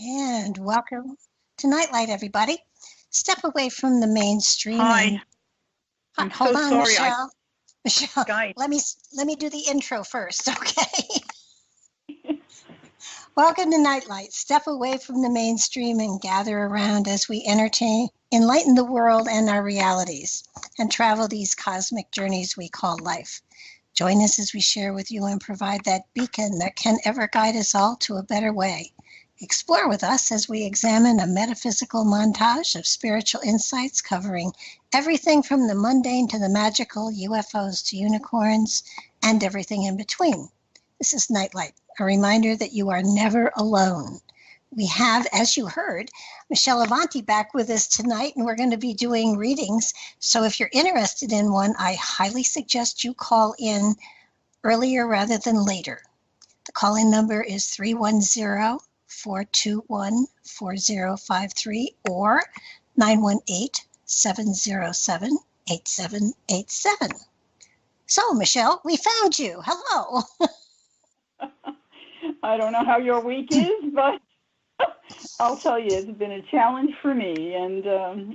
And welcome to Nightlight, everybody. Step away from the mainstream Hi, and I'm hold so on, sorry. Michelle. Michelle, Guys, let me do the intro first, okay? Welcome to Nightlight. Step away from the mainstream and gather around as we enlighten the world and our realities, and travel these cosmic journeys we call life. Join us as we share with you and provide that beacon that can ever guide us all to a better way. Explore with us as we examine a metaphysical montage of spiritual insights covering everything from the mundane to the magical, UFOs to unicorns, and everything in between. This is Nightlight, a reminder that you are never alone. We have, as you heard, Michele Avanti back with us tonight, and we're going to be doing readings. So if you're interested in one, I highly suggest you call in earlier rather than later. The call-in number is 310-421-4053 or 918-707-8787. So, Michele, we found you. Hello. I don't know how your week is, but I'll tell you, it's been a challenge for me, and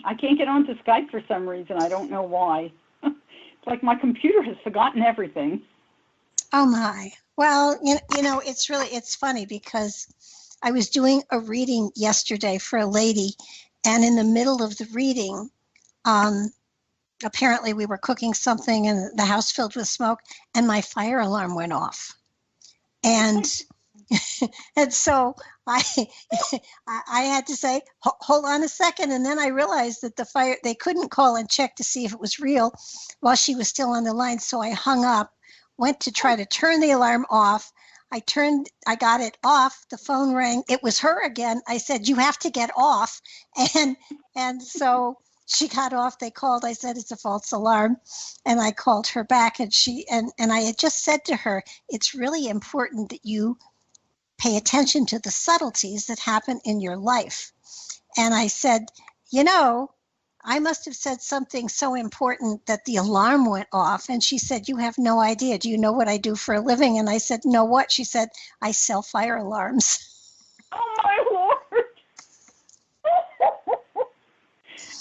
I can't get onto Skype for some reason. I don't know why. It's like my computer has forgotten everything. Oh, my. Well, it's funny because I was doing a reading yesterday for a lady, and in the middle of the reading, apparently we were cooking something and the house filled with smoke, and my fire alarm went off. And and so I had to say, hold on a second. And then I realized that they couldn't call and check to see if it was real while she was still on the line. So I hung up, went to try to turn the alarm off. I got it off. The phone rang. It was her again. I said, you have to get off. And so she got off. They called. I said, it's a false alarm. And I called her back, and I had just said to her, it's really important that you pay attention to the subtleties that happen in your life. And I said, I must have said something so important that the alarm went off. And she said, you have no idea. Do you know what I do for a living? And I said, no, what? She said, I sell fire alarms. Oh, my Lord.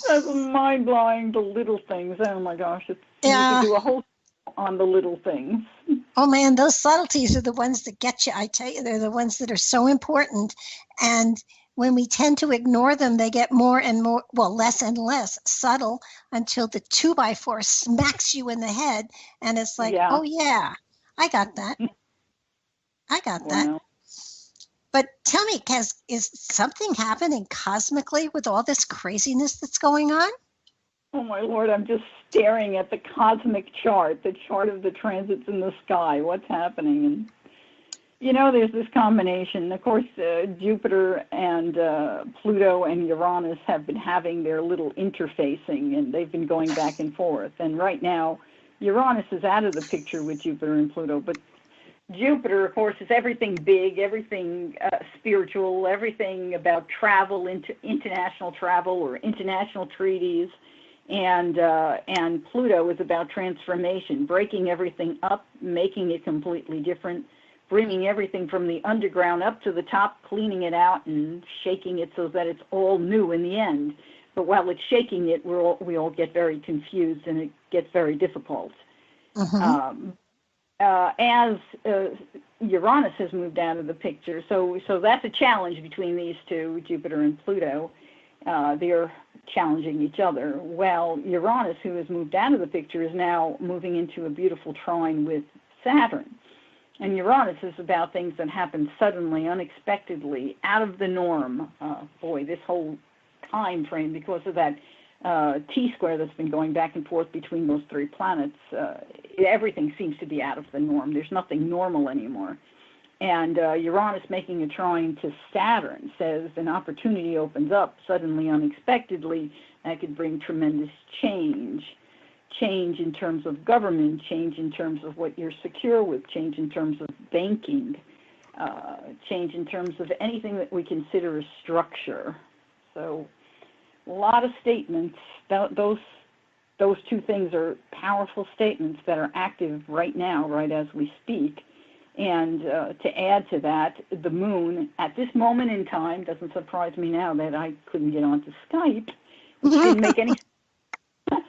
That's mind-blowing, the little things. Oh, my gosh. We could do a whole on the little things. Oh, man, those subtleties are the ones that get you. I tell you, they're the ones that are so important. And when we tend to ignore them, they get more and more, less and less subtle until the 2x4 smacks you in the head. And it's like, oh, yeah, I got that. I got that. But tell me, is something happening cosmically with all this craziness that's going on? Oh, my Lord, I'm just staring at the cosmic chart, the chart of the transits in the sky. What's happening? And, there's this combination. Of course, Jupiter and Pluto and Uranus have been having their little interfacing, and they've been going back and forth. And right now, Uranus is out of the picture with Jupiter and Pluto, but Jupiter, of course, is everything big, everything spiritual, everything about travel, international travel or international treaties. And Pluto is about transformation, breaking everything up, making it completely different, bringing everything from the underground up to the top, cleaning it out and shaking it so that it's all new in the end. But while it's shaking it, we all get very confused and it gets very difficult. As Uranus has moved out of the picture, so that's a challenge between these two, Jupiter and Pluto. They're challenging each other. Well, Uranus, who has moved out of the picture, is now moving into a beautiful trine with Saturn. And Uranus is about things that happen suddenly, unexpectedly, out of the norm. This whole time frame, because of that T-square that's been going back and forth between those three planets, everything seems to be out of the norm. There's nothing normal anymore. And Uranus making a trine to Saturn says an opportunity opens up suddenly, unexpectedly, that could bring tremendous change. Change in terms of government, change in terms of what you're secure with, change in terms of banking, change in terms of anything that we consider a structure. So a lot of statements. Those two things are powerful statements that are active right now, right as we speak. And to add to that, the moon, at this moment in time, doesn't surprise me now that I couldn't get onto Skype, which didn't make any sense.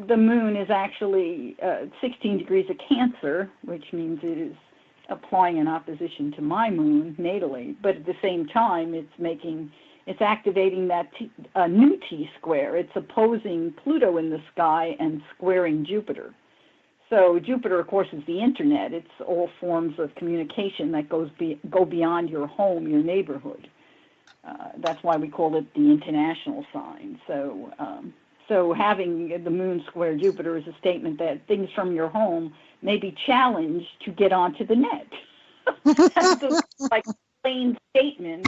The moon is actually 16 degrees of Cancer, which means it is applying an opposition to my moon natally, but at the same time, it's activating that new T-square. It's opposing Pluto in the sky and squaring Jupiter. So Jupiter, of course, is the internet. It's all forms of communication that go beyond your home, your neighborhood. That's why we call it the international sign. So having the moon square Jupiter is a statement that things from your home may be challenged to get onto the net. That's just like a plain statement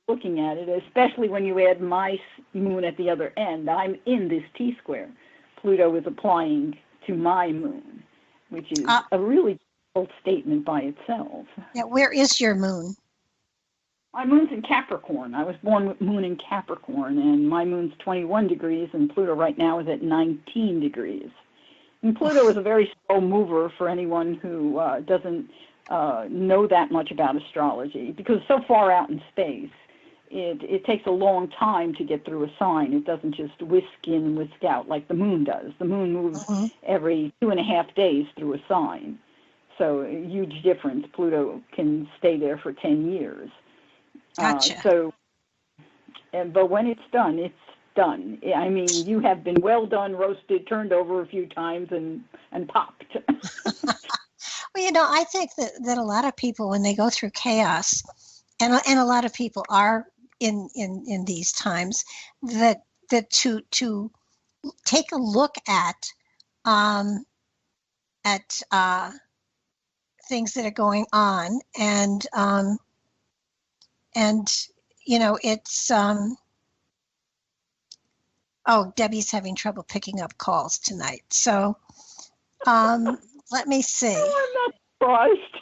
looking at it, especially when you add my moon at the other end. I'm in this T-square. Pluto is applying to my moon, which is a really bold statement by itself. Yeah, where is your moon? My moon's in Capricorn. I was born with moon in Capricorn, and my moon's 21 degrees, and Pluto right now is at 19 degrees. And Pluto is a very slow mover for anyone who doesn't know that much about astrology, because it's so far out in space. It takes a long time to get through a sign. It doesn't just whisk in and whisk out like the moon does. The moon moves every 2.5 days through a sign. So a huge difference. Pluto can stay there for 10 years. Gotcha. But when it's done, done. I mean, you have been well done, roasted, turned over a few times, and popped. Well, I think that a lot of people, when they go through chaos, and a lot of people are in these times, that to take a look at things that are going on, and it's Debbie's having trouble picking up calls tonight, so let me see. Oh, I'm not surprised.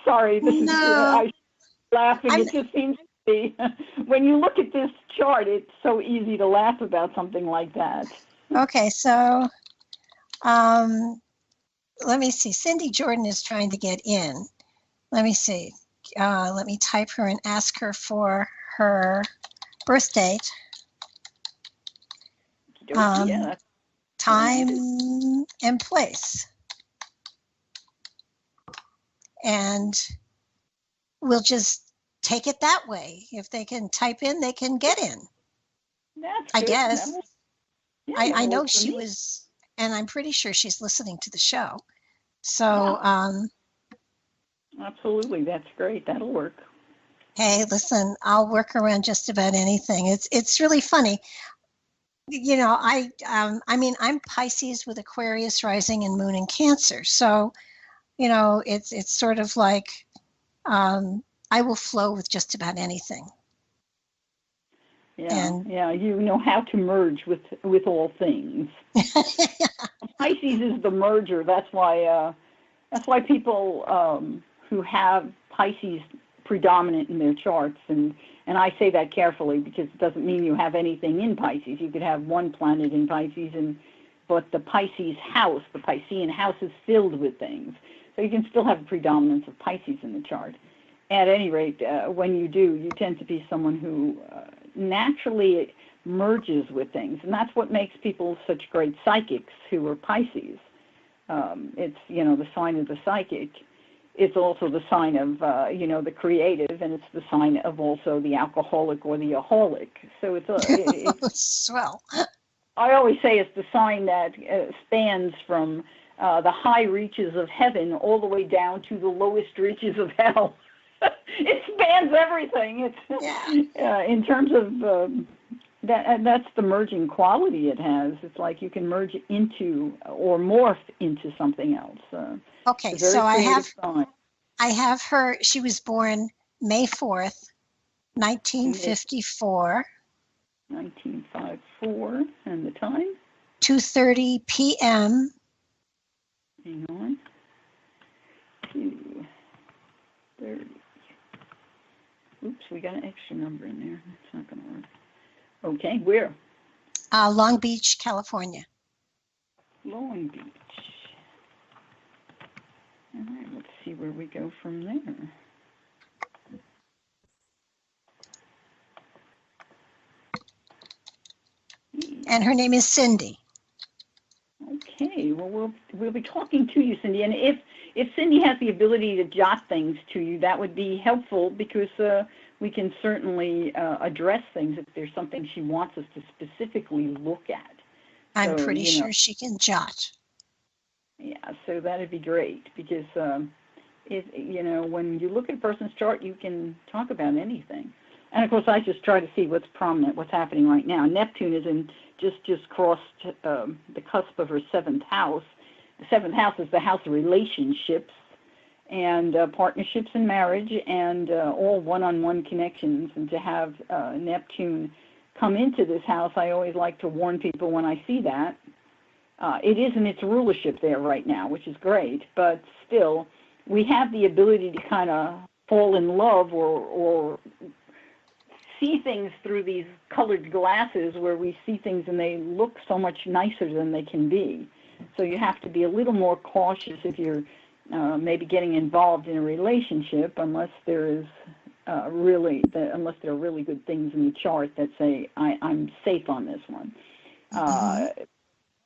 Sorry, this is I'm laughing. It just seems to be when you look at this chart, it's so easy to laugh about something like that. Okay, so let me see. Cindy Jordan is trying to get in. Let me see. Let me type her and ask her for her birth date, time, and place. And we'll just take it that way. If they can type in, they can get in. That's I good. guess. I know she me. was, and I'm pretty sure she's listening to the show. So, absolutely, that's great. That'll work. Hey, listen, I'll work around just about anything. It's really funny. I mean, I'm Pisces with Aquarius rising and moon in Cancer. So, it's sort of like I will flow with just about anything. Yeah, you know how to merge with all things. Pisces is the merger. That's why people who have Pisces predominant in their charts, and I say that carefully because it doesn't mean you have anything in Pisces. You could have one planet in Pisces, but the Pisces house, the Piscean house, is filled with things. So you can still have a predominance of Pisces in the chart. At any rate, when you do, you tend to be someone who naturally merges with things, and that's what makes people such great psychics who are Pisces. It's, the sign of the psychic. It's also the sign of, the creative, and it's the sign of also the alcoholic or the aholic. So it's swell. I always say it's the sign that spans from the high reaches of heaven all the way down to the lowest reaches of hell. It spans everything. It's in terms of that's the merging quality it has. It's like you can merge into or morph into something else. Okay, so I have her. She was born May 4th, 1954. 1954, and the time? 2:30 p.m. Hang on. 2:30. Oops, we got an extra number in there. That's not going to work. Okay, where? Long Beach, California. Long Beach. All right, let's see where we go from there. And her name is Cindy. Okay, well, we'll be talking to you, Cindy, and if Cindy has the ability to jot things to you, that would be helpful, because we can certainly address things if there's something she wants us to specifically look at. I'm So, pretty sure she can jot. Yeah, so that'd be great, because when you look at a person's chart, you can talk about anything. And of course, I just try to see what's prominent, what's happening right now. Neptune is just crossed the cusp of her seventh house. The seventh house is the house of relationships and partnerships and marriage, and all one-on-one connections. And to have Neptune come into this house, I always like to warn people when I see that. It is in its rulership there right now, which is great, but still, we have the ability to kind of fall in love or see things through these colored glasses, where we see things and they look so much nicer than they can be. So you have to be a little more cautious if you're maybe getting involved in a relationship, unless there is unless there are really good things in the chart that say I'm safe on this one.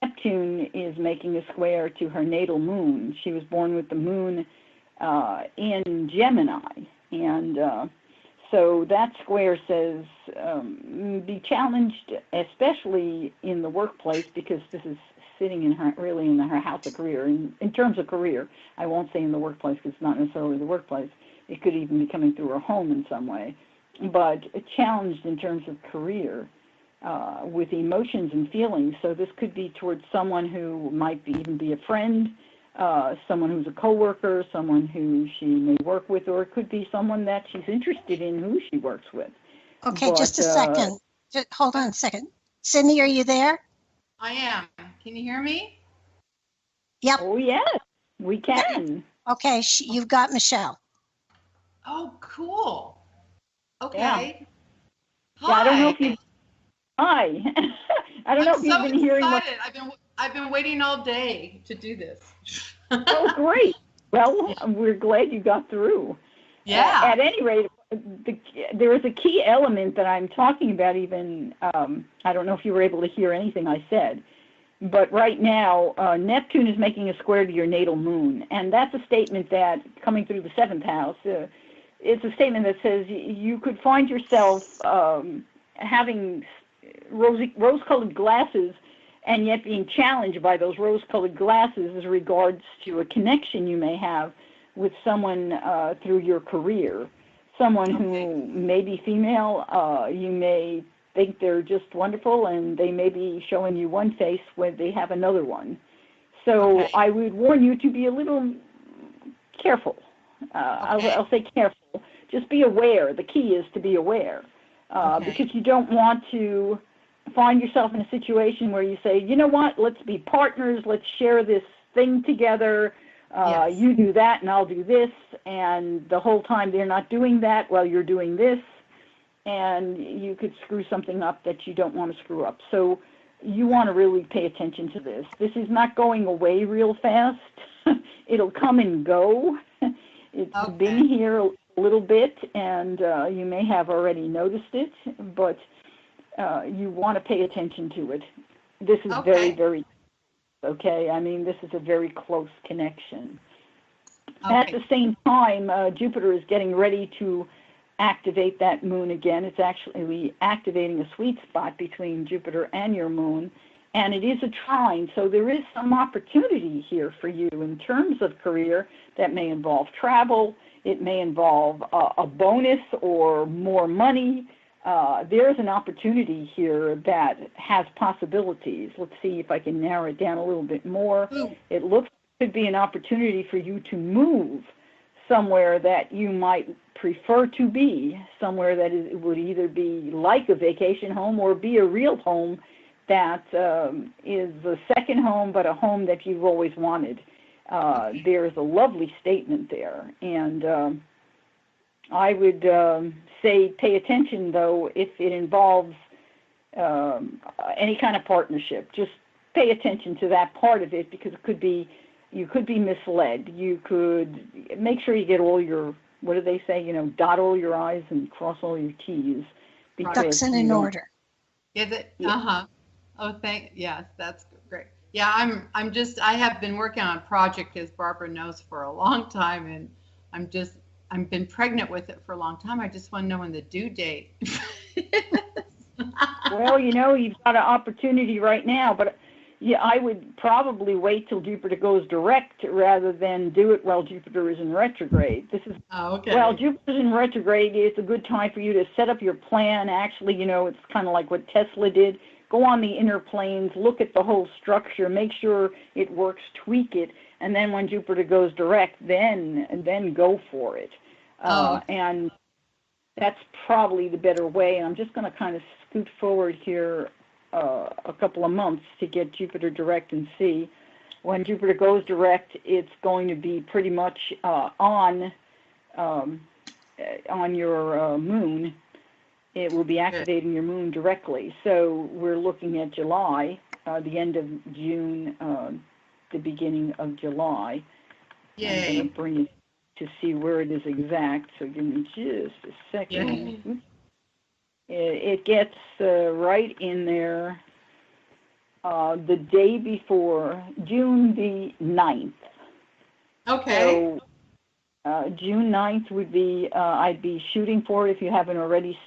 Neptune is making a square to her natal moon. She was born with the moon in Gemini, and so that square says be challenged, especially in the workplace, because this is sitting in her house of career. In terms of career, I won't say in the workplace, because it's not necessarily the workplace. It could even be coming through her home in some way, but challenged in terms of career with emotions and feelings. So this could be towards someone who might even be a friend, someone who's a coworker, someone who she may work with, or it could be someone that she's interested in who she works with. Okay, but, just a second. Hold on a second. Cindy, are you there? I am. Can you hear me? Yep. Oh, yes, we can. Okay, you've got Michele. Oh, cool. Okay. Yeah. Hi. Yeah, I don't know if you. Hi. I don't know if you've been hearing. I've been waiting all day to do this. Oh, great. Well, we're glad you got through. Yeah. At any rate, there is a key element that I'm talking about. Even I don't know if you were able to hear anything I said, but right now Neptune is making a square to your natal moon, and that's a statement that, coming through the seventh house, it's a statement that says you could find yourself having rose-colored glasses, and yet being challenged by those rose-colored glasses as regards to a connection you may have with someone through your career. Someone who may be female, you may think they're just wonderful, and they may be showing you one face when they have another one. So I would warn you to be a little careful. I'll say careful. Just be aware. The key is to be aware, because you don't want to find yourself in a situation where you say, you know what, let's be partners, let's share this thing together. You do that and I'll do this, and the whole time they're not doing that while you're doing this, and you could screw something up that you don't want to screw up. So you want to really pay attention to this. This is not going away real fast. It'll come and go. It's been here a little bit, and you may have already noticed it, but you want to pay attention to it. This is very, very, I mean, this is a very close connection. At the same time, Jupiter is getting ready to activate that moon again. It's actually activating a sweet spot between Jupiter and your moon, and it is a trine, so there is some opportunity here for you in terms of career that may involve travel. It may involve a bonus or more money. There's an opportunity here that has possibilities. Let's see if I can narrow it down a little bit more. It looks like it could be an opportunity for you to move somewhere that you might prefer to be, somewhere that would either be like a vacation home or be a real home that is a second home, but a home that you've always wanted. There's a lovely statement there, and I would say pay attention, though, if it involves any kind of partnership. Just pay attention to that part of it, because it could be you could be misled. You could make sure you get all your, what do they say, dot all your I's and cross all your T's. Ducks in order. Yeah. Uh-huh. Oh, yes, that's great. Yeah, I have been working on a project, as Barbara knows, for a long time, and I've been pregnant with it for a long time. I just want to know when the due date is. Well, you've got an opportunity right now, but yeah, I would probably wait till Jupiter goes direct rather than do it while Jupiter is in retrograde. Well, Jupiter's in retrograde. It's a good time for you to set up your plan. Actually, it's kind of like what Tesla did. Go on the inner planes, look at the whole structure, make sure it works, tweak it, and then when Jupiter goes direct, then go for it. And that's probably the better way. And I'm just going to kind of scoot forward here a couple of months to get Jupiter direct and see. When Jupiter goes direct, it's going to be pretty much on your moon. It will be activating your moon directly. So we're looking at July, the end of June, the beginning of July. Yay. I'm going to bring it to see where it is exact. So give me just a second. Yay. It gets right in there the day before, June the 9th. Okay. So June 9th would be, I'd be shooting for it if you haven't already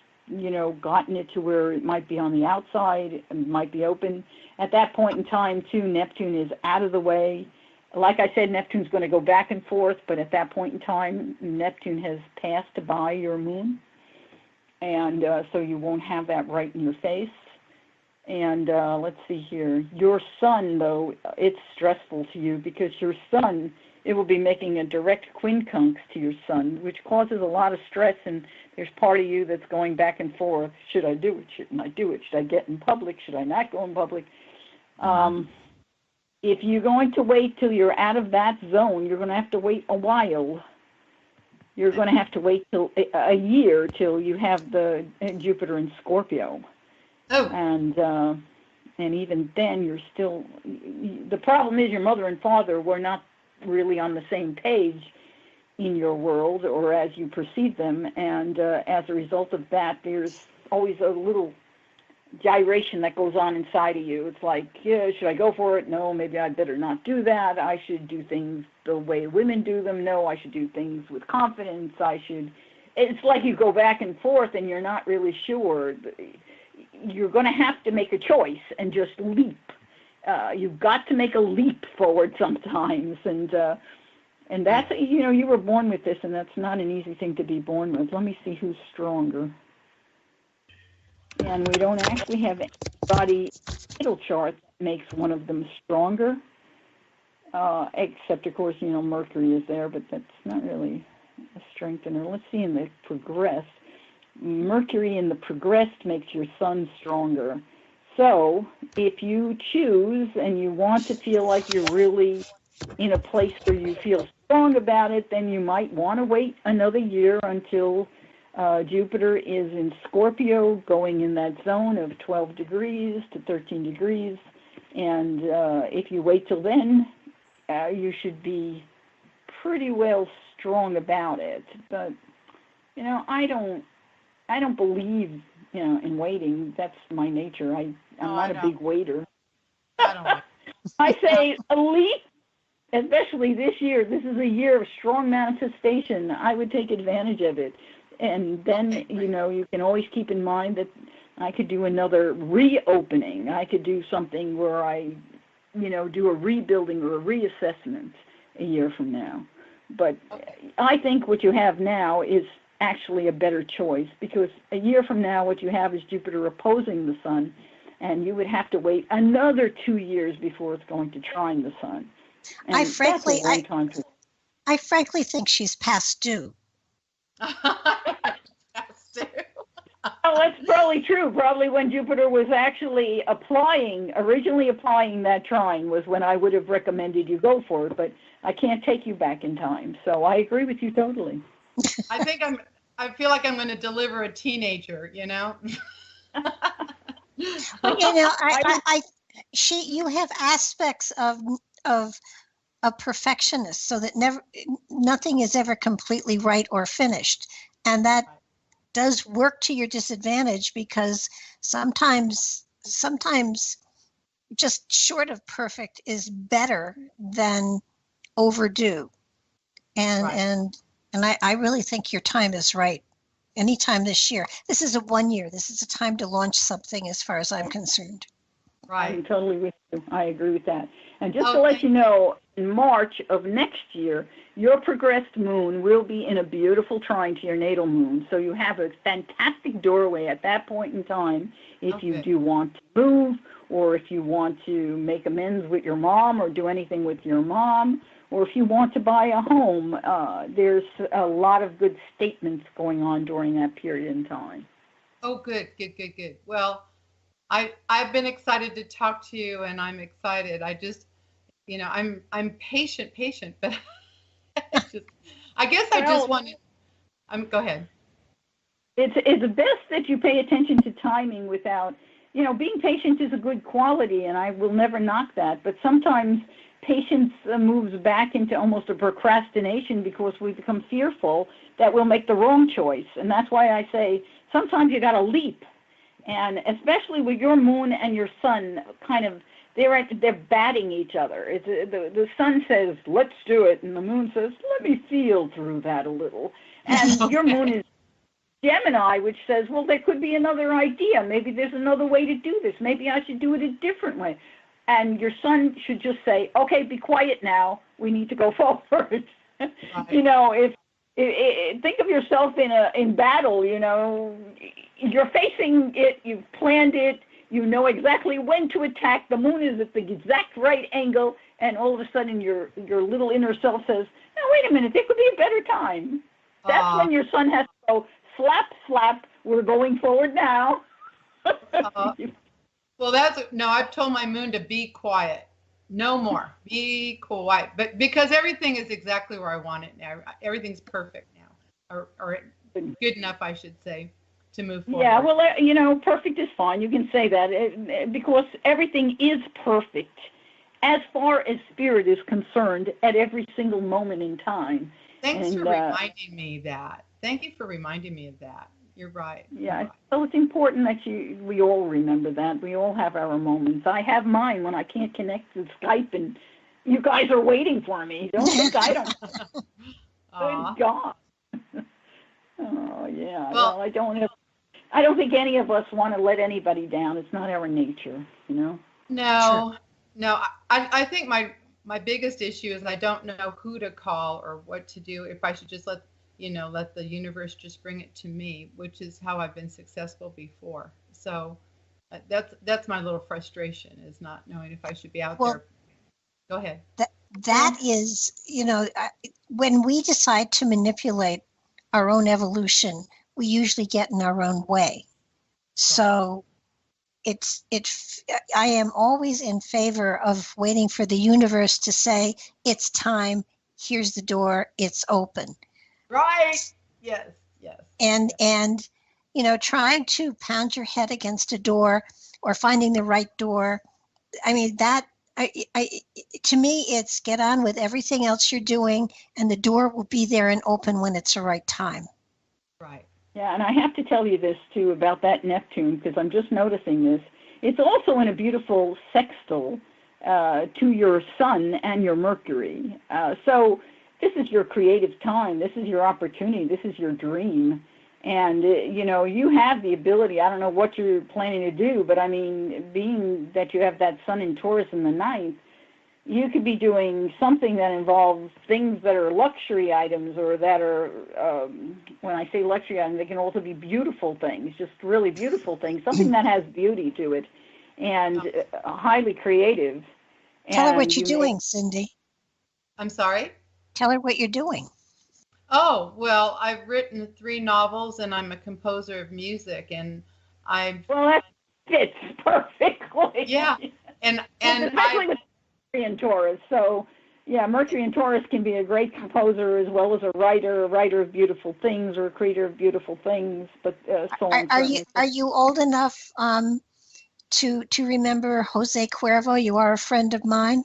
gotten it to where it might be on the outside and might be open. At that point in time, too, Neptune is out of the way. Like I said, Neptune's going to go back and forth, but at that point in time, Neptune has passed by your moon. And so you won't have that right in your face. And let's see here. Your sun, though, it's stressful to you because your sun, it will be making a direct quincunx to your sun, which causes a lot of stress, and there's part of you that's going back and forth. Should I do it? Shouldn't I do it? Should I get in public? Should I not go in public? If you're going to wait till you're out of that zone, you're going to have to wait a while. You're going to have to wait till a year till you have the Jupiter in Scorpio. Oh. And even then, you're still. The problem is your mother and father were not really on the same page in your world or as you perceive them, and as a result of that, there's always a little gyration that goes on inside of you. It's like, yeah, should I go for it? No, maybe I better not do that. I should do things the way women do them. No, I should do things with confidence. It's like you go back and forth and you're not really sure. You're going to have to make a choice and just leap. You've got to make a leap forward sometimes. And that's, you were born with this, and that's not an easy thing to be born with. Let me see who's stronger. And we don't actually have anybody middle chart that makes one of them stronger, except, of course, Mercury is there, but that's not really a strengthener. Let's see in the progressed. Mercury in the progressed makes your sun stronger. So if you choose and you want to feel like you're really in a place where you feel strong about it, then you might want to wait another year until Jupiter is in Scorpio, going in that zone of 12 degrees to 13 degrees. And if you wait till then, you should be pretty well strong about it. But, I don't believe, in waiting. That's my nature. I'm not a big waiter. I don't like I say a leap, especially this year. This is a year of strong manifestation. I would take advantage of it. And then, you can always keep in mind that I could do another reopening. I could do something where I, do a rebuilding or a reassessment a year from now. But I think what you have now is actually a better choice, because a year from now what you have is Jupiter opposing the sun, and you would have to wait another 2 years before it's going to trine the sun. And I frankly think she's past due. Oh, that's probably true. Probably when Jupiter was actually originally applying that trine was when I would have recommended you go for it, but I can't take you back in time. So I agree with you totally. I feel like I'm going to deliver a teenager, Well, you have aspects of a perfectionist, so that nothing is ever completely right or finished. And that does work to your disadvantage, because sometimes just short of perfect is better than overdue. And I really think your time is right. Anytime this year. This is a 1 year. This is a time to launch something, as far as I'm concerned. I'm Right. totally with you. I agree with that. And just to let you know, in March of next year, your progressed moon will be in a beautiful trine to your natal moon. So you have a fantastic doorway at that point in time if you do want to move, or if you want to make amends with your mom or do anything with your mom, or if you want to buy a home. There's a lot of good statements going on during that period in time. Oh, good. Well, I've been excited to talk to you, and I'm excited. I just, I'm patient, but I guess I just want to, go ahead. It's best that you pay attention to timing without, being patient is a good quality, and I will never knock that, but sometimes patience moves back into almost a procrastination because we become fearful that we'll make the wrong choice. And that's why I say sometimes you got to leap. And especially with your moon and your sun, kind of, they're batting each other. The sun says, let's do it, and the moon says, let me feel through that a little. And your moon is Gemini, which says, well, there could be another idea. Maybe there's another way to do this. Maybe I should do it a different way. And your son should just say, okay, be quiet now. We need to go forward. Right. If think of yourself in battle, you're facing it, you've planned it, you know exactly when to attack. The moon is at the exact right angle, and all of a sudden your little inner self says, no, wait a minute, there could be a better time. That's when your son has to go, slap, we're going forward now. Well, I've told my moon to be quiet. No more. Be quiet. But because everything is exactly where I want it now. Everything's perfect now. Or good enough, I should say, to move forward. Yeah, well, perfect is fine. You can say that because everything is perfect as far as spirit is concerned at every single moment in time. Thanks for reminding me that. Thank you for reminding me of that. You're right. Yeah, so it's important that we all remember that. We all have our moments. I have mine when I can't connect to Skype and you guys are waiting for me. Don't think I don't. Good God. Oh, yeah. Well, I don't think any of us want to let anybody down. It's not our nature, No. Sure. No. I think my biggest issue is I don't know who to call or what to do. If I should just let the universe just bring it to me, which is how I've been successful before. So that's my little frustration, is not knowing if I should be out there. Go ahead. That is, when we decide to manipulate our own evolution, we usually get in our own way. So I am always in favor of waiting for the universe to say, it's time, here's the door, it's open. Right. Yes. And trying to pound your head against a door or finding the right door. I mean, to me, it's get on with everything else you're doing, and the door will be there and open when it's the right time. Right. Yeah, and I have to tell you this too about that Neptune, because I'm just noticing this. It's also in a beautiful sextile to your sun and your Mercury. So this is your creative time. This is your opportunity. This is your dream. And, you have the ability. I don't know what you're planning to do, but I mean, being that you have that sun in Taurus in the 9th, you could be doing something that involves things that are luxury items, or that are, when I say luxury items, they can also be beautiful things, just really beautiful things, something that has beauty to it, and highly creative. Tell her what you're doing, Cindy. I'm sorry? Tell her what you're doing. Oh, well, I've written 3 novels, and I'm a composer of music, and Well, that fits perfectly. Yeah, and especially with Mercury and Taurus. So, yeah, Mercury and Taurus can be a great composer as well as a writer of beautiful things, or a creator of beautiful things. But so on. Are you old enough to remember Jose Cuervo? You are a friend of mine.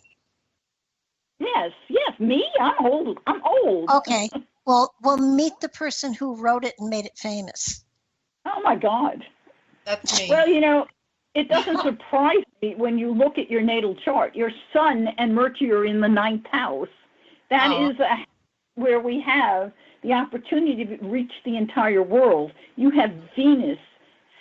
Yes, yes, me? I'm old. I'm old. Okay. Well, we'll meet the person who wrote it and made it famous. Oh my God. That's me. Well, it doesn't surprise me when you look at your natal chart. Your Sun and Mercury are in the 9th house. That is where we have the opportunity to reach the entire world. You have Venus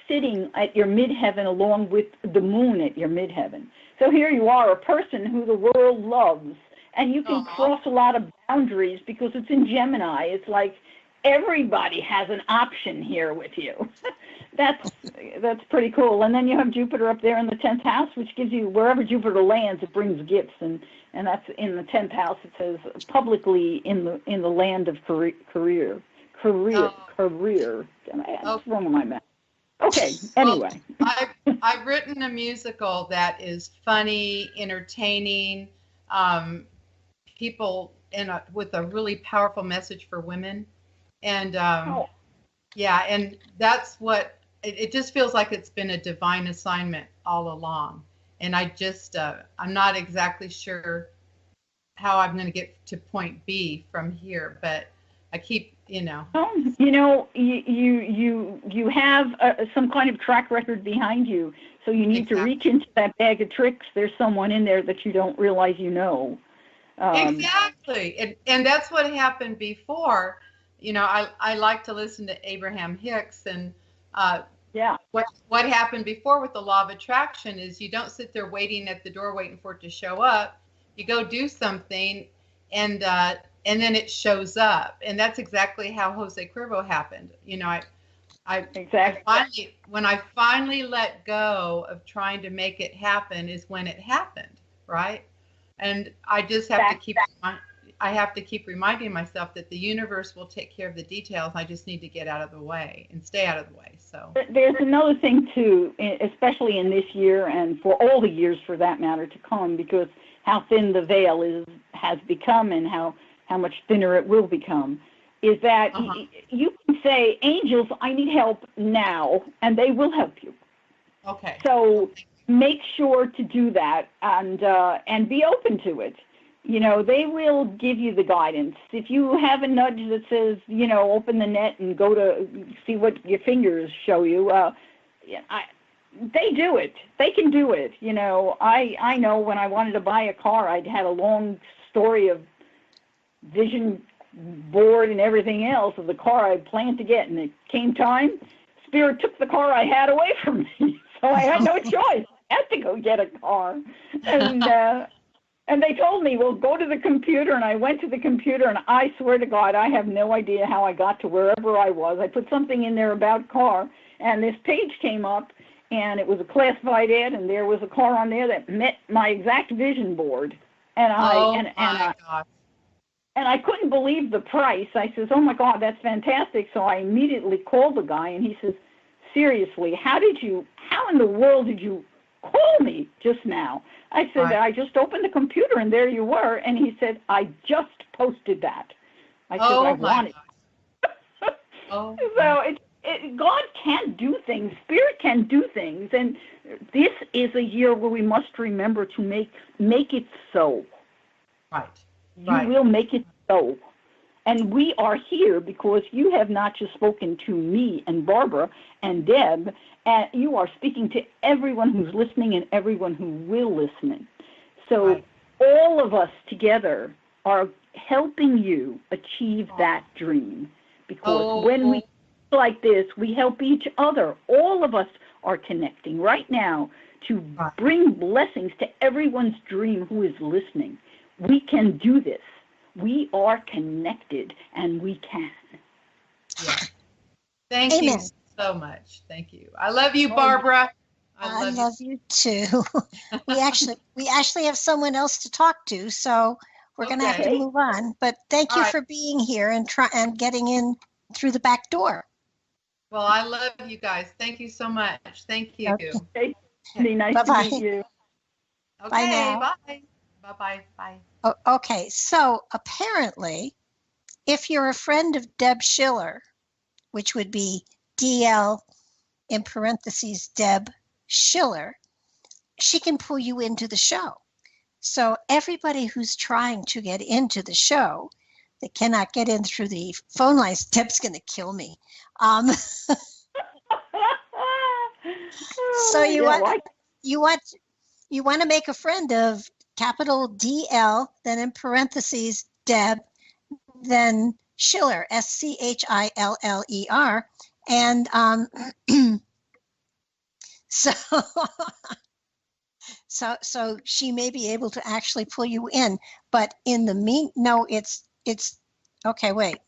sitting at your midheaven along with the moon at your midheaven. So here you are, a person who the world loves, and you can cross a lot of boundaries because it's in Gemini. It's like everybody has an option here with you. That's pretty cool. And then you have Jupiter up there in the 10th house, which gives you, wherever Jupiter lands, it brings gifts, and that's in the 10th house. It says publicly in the land of career. What's wrong with my mouth? Okay. Anyway, I've written a musical that is funny, entertaining, people with a really powerful message for women, and yeah, and that's what it just feels like. It's been a divine assignment all along, and I'm not exactly sure how I'm going to get to point B from here, but I keep, you have some kind of track record behind you, so you need to reach into that bag of tricks. There's someone in there that you don't realize you know. Exactly, and that's what happened before. I like to listen to Abraham Hicks, and what happened before with the law of attraction is you don't sit there waiting at the door waiting for it to show up. You go do something, and then it shows up, and that's exactly how Jose Cuervo happened. When I finally let go of trying to make it happen is when it happened, right? And I just have to keep reminding myself that the universe will take care of the details. I just need to get out of the way and stay out of the way. So there's another thing too, especially in this year and for all the years for that matter to come, because how thin the veil has become and how much thinner it will become, is that you can say, angels, I need help now, and they will help you. Okay. So make sure to do that and be open to it. They will give you the guidance. If you have a nudge that says, open the net and go to see what your fingers show you, they do it. They can do it. I know when I wanted to buy a car, I'd had a long story of vision board and everything else of the car I planned to get, and it came time, Spirit took the car I had away from me, so I had no choice. I had to go get a car, and they told me, well, go to the computer, and I went to the computer, and I swear to God, I have no idea how I got to wherever I was. I put something in there about car, and this page came up, and it was a classified ad, and there was a car on there that met my exact vision board, and I couldn't believe the price. I says, oh my God, that's fantastic. So I immediately called the guy, and he says, seriously, how in the world did you call me just now? I said, I just opened the computer and there you were. And he said, I just posted that. I said, I want it. So God can do things. Spirit can do things. And this is a year where we must remember to make it so. Right. You will make it so. And we are here because you have not just spoken to me and Barbara and Deb, and you are speaking to everyone who's listening and everyone who will listen. So all of us together are helping you achieve that dream. Because when we like this, we help each other. All of us are connecting right now to bring blessings to everyone's dream who is listening. We can do this. We are connected, and we can. Yeah. Thank you so much. Thank you. I love you, Barbara. I love you too. we actually have someone else to talk to, so we're going to have to move on. But thank you for being here and getting in through the back door. Well, I love you guys. Thank you so much. Thank you. Okay. Be nice to meet you. Okay. Bye now. Bye. Bye. Bye. Okay, so apparently, if you're a friend of Deb Schiller, which would be DL in parentheses Deb Schiller, she can pull you into the show. So everybody who's trying to get into the show, that cannot get in through the phone lines, Deb's going to kill me. So you want to make a friend of capital DL, then in parentheses Deb, then Schiller, Schiller, and so so she may be able to actually pull you in, but in the no, it's okay. Wait,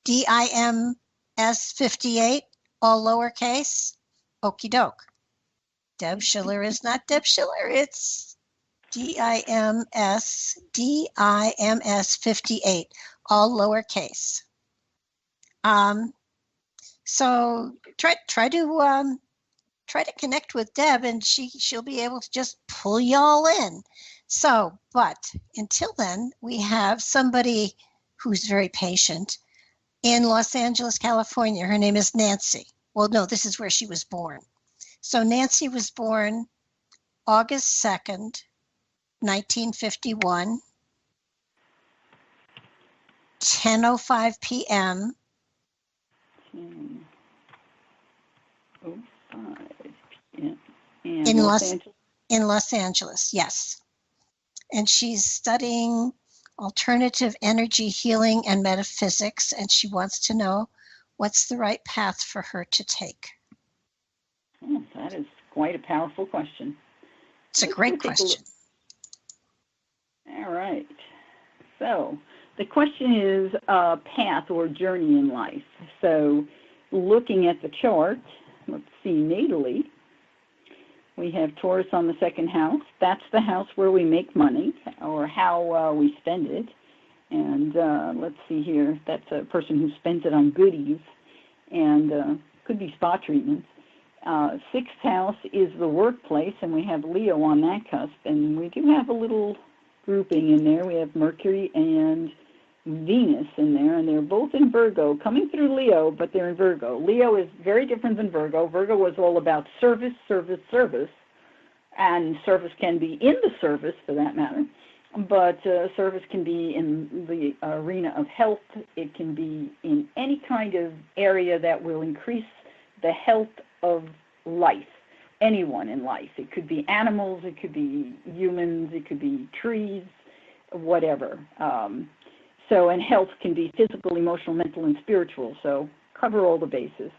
DIMS 58, all lowercase. Okie doke. Deb Schiller is not Deb Schiller. It's DIMS 58, all lowercase. So try to connect with Deb, and she'll be able to just pull y'all in. So, but until then, we have somebody who's very patient in Los Angeles, California. Her name is Nancy. Well, no, this is where she was born. So Nancy was born August 2nd, 1951, 10:05 p.m. 10:05 in Los Angeles, yes. And she's studying alternative energy healing and metaphysics, and she wants to know what's the right path for her to take. Oh, that is quite a powerful question. It's a great question. All right. So the question is path or journey in life. So looking at the chart, let's see, natally, we have Taurus on the second house. That's the house where we make money or how we spend it. And let's see here, that's a person who spends it on goodies and could be spa treatments. Sixth house is the workplace, and we have Leo on that cusp. And we do have a little grouping in there. We have Mercury and Venus in there, and they're both in Virgo, coming through Leo, but they're in Virgo. Leo is very different than Virgo. Virgo was all about service, service, service, and service can be in the service, for that matter, but service can be in the arena of health. It can be in any kind of area that will increase the health of life, anyone in life. It could be animals, it could be humans, it could be trees, whatever. And health can be physical, emotional, mental, and spiritual. So cover all the bases.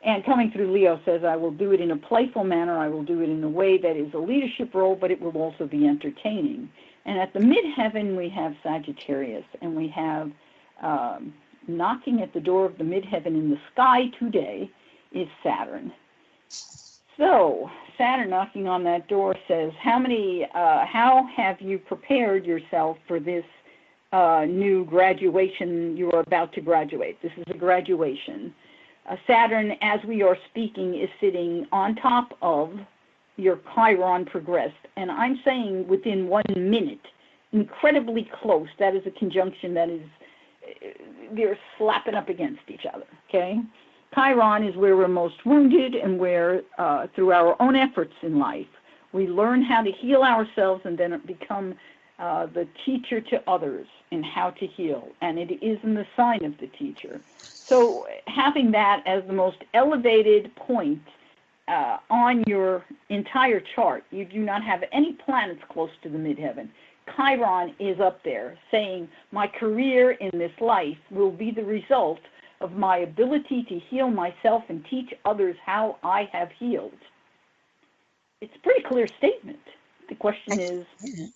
And coming through Leo says, I will do it in a playful manner. I will do it in a way that is a leadership role, but it will also be entertaining. And at the midheaven, we have Sagittarius, and we have knocking at the door of the midheaven in the sky today is Saturn. So Saturn knocking on that door says, how have you prepared yourself for this new graduation you are about to graduate? This is a graduation. Saturn, as we are speaking, is sitting on top of your Chiron progressed. And I'm saying within 1 minute, incredibly close. That is a conjunction that is, they're slapping up against each other, okay? Chiron is where we're most wounded and where, through our own efforts in life, we learn how to heal ourselves and then become the teacher to others in how to heal. And it is in the sign of the teacher. So having that as the most elevated point on your entire chart, you do not have any planets close to the midheaven. Chiron is up there saying, my career in this life will be the result of my ability to heal myself and teach others how I have healed. It's a pretty clear statement. The question is,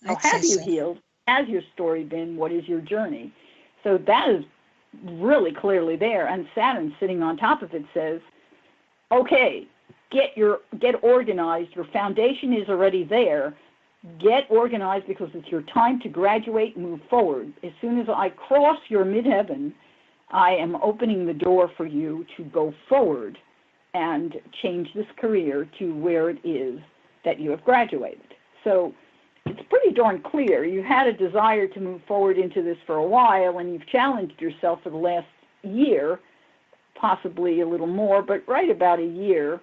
how have you healed? Has your story been? What is your journey? So that is really clearly there. And Saturn sitting on top of it says, okay, get organized. Your foundation is already there. Get organized because it's your time to graduate and move forward. As soon as I cross your midheaven, I am opening the door for you to go forward and change this career to where it is that you have graduated. So it's pretty darn clear. You had a desire to move forward into this for a while, and you've challenged yourself for the last year, possibly a little more, but right about a year,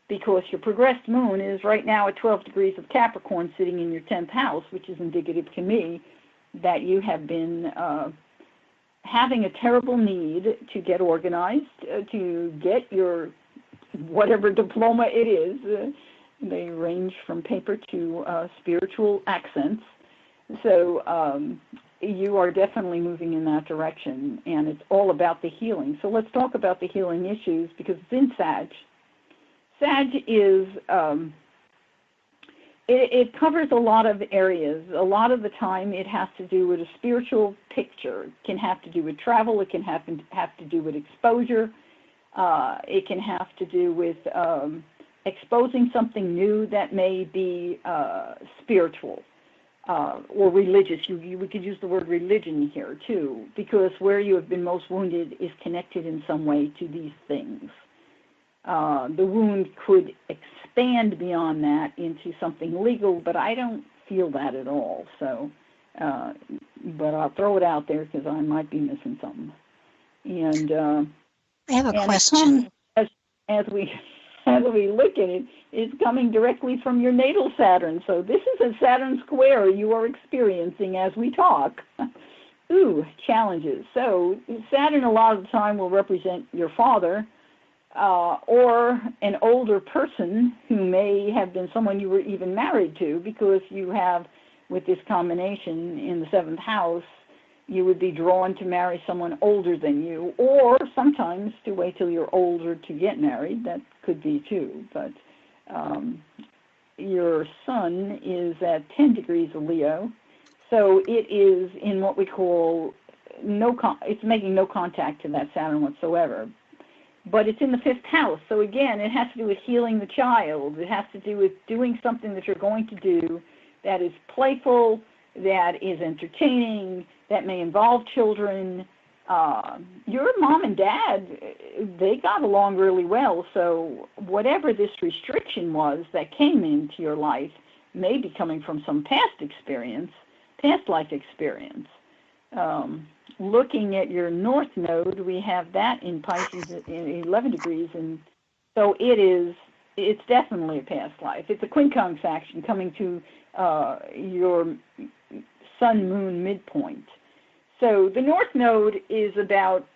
because your progressed moon is right now at 12 degrees of Capricorn sitting in your 10th house, which is indicative to me that you have been having a terrible need to get organized, to get your whatever diploma it is. They range from paper to spiritual accents. So you are definitely moving in that direction, and it's all about the healing. So let's talk about the healing issues, because it's in Sag. Sag is, it covers a lot of areas. A lot of the time it has to do with a spiritual picture. It can have to do with travel. It can have to do with exposure. It can have to do with exposing something new that may be spiritual or religious. We could use the word religion here too, because where you have been most wounded is connected in some way to these things. The wound could expand beyond that into something legal, but I don't feel that at all. So, but I'll throw it out there because I might be missing something. And I have a question. As we look at it, it's coming directly from your natal Saturn. So this is a Saturn square you are experiencing as we talk. Ooh, challenges. So Saturn a lot of the time will represent your father, or an older person who may have been someone you were even married to, because you have, with this combination in the 7th house, you would be drawn to marry someone older than you, or sometimes to wait till you're older to get married. That could be too. But your sun is at 10 degrees of Leo, so it is in what we call it's making no contact to that Saturn whatsoever. But it's in the 5th house, so again, it has to do with healing the child. It has to do with doing something that you're going to do that is playful, that is entertaining, that may involve children. Your mom and dad, they got along really well, so whatever this restriction was that came into your life may be coming from some past life experience. Looking at your north node, we have that in Pisces in 11 degrees, and so it's definitely a past life. It's a quincunx action coming to your sun-moon midpoint. So the north node is about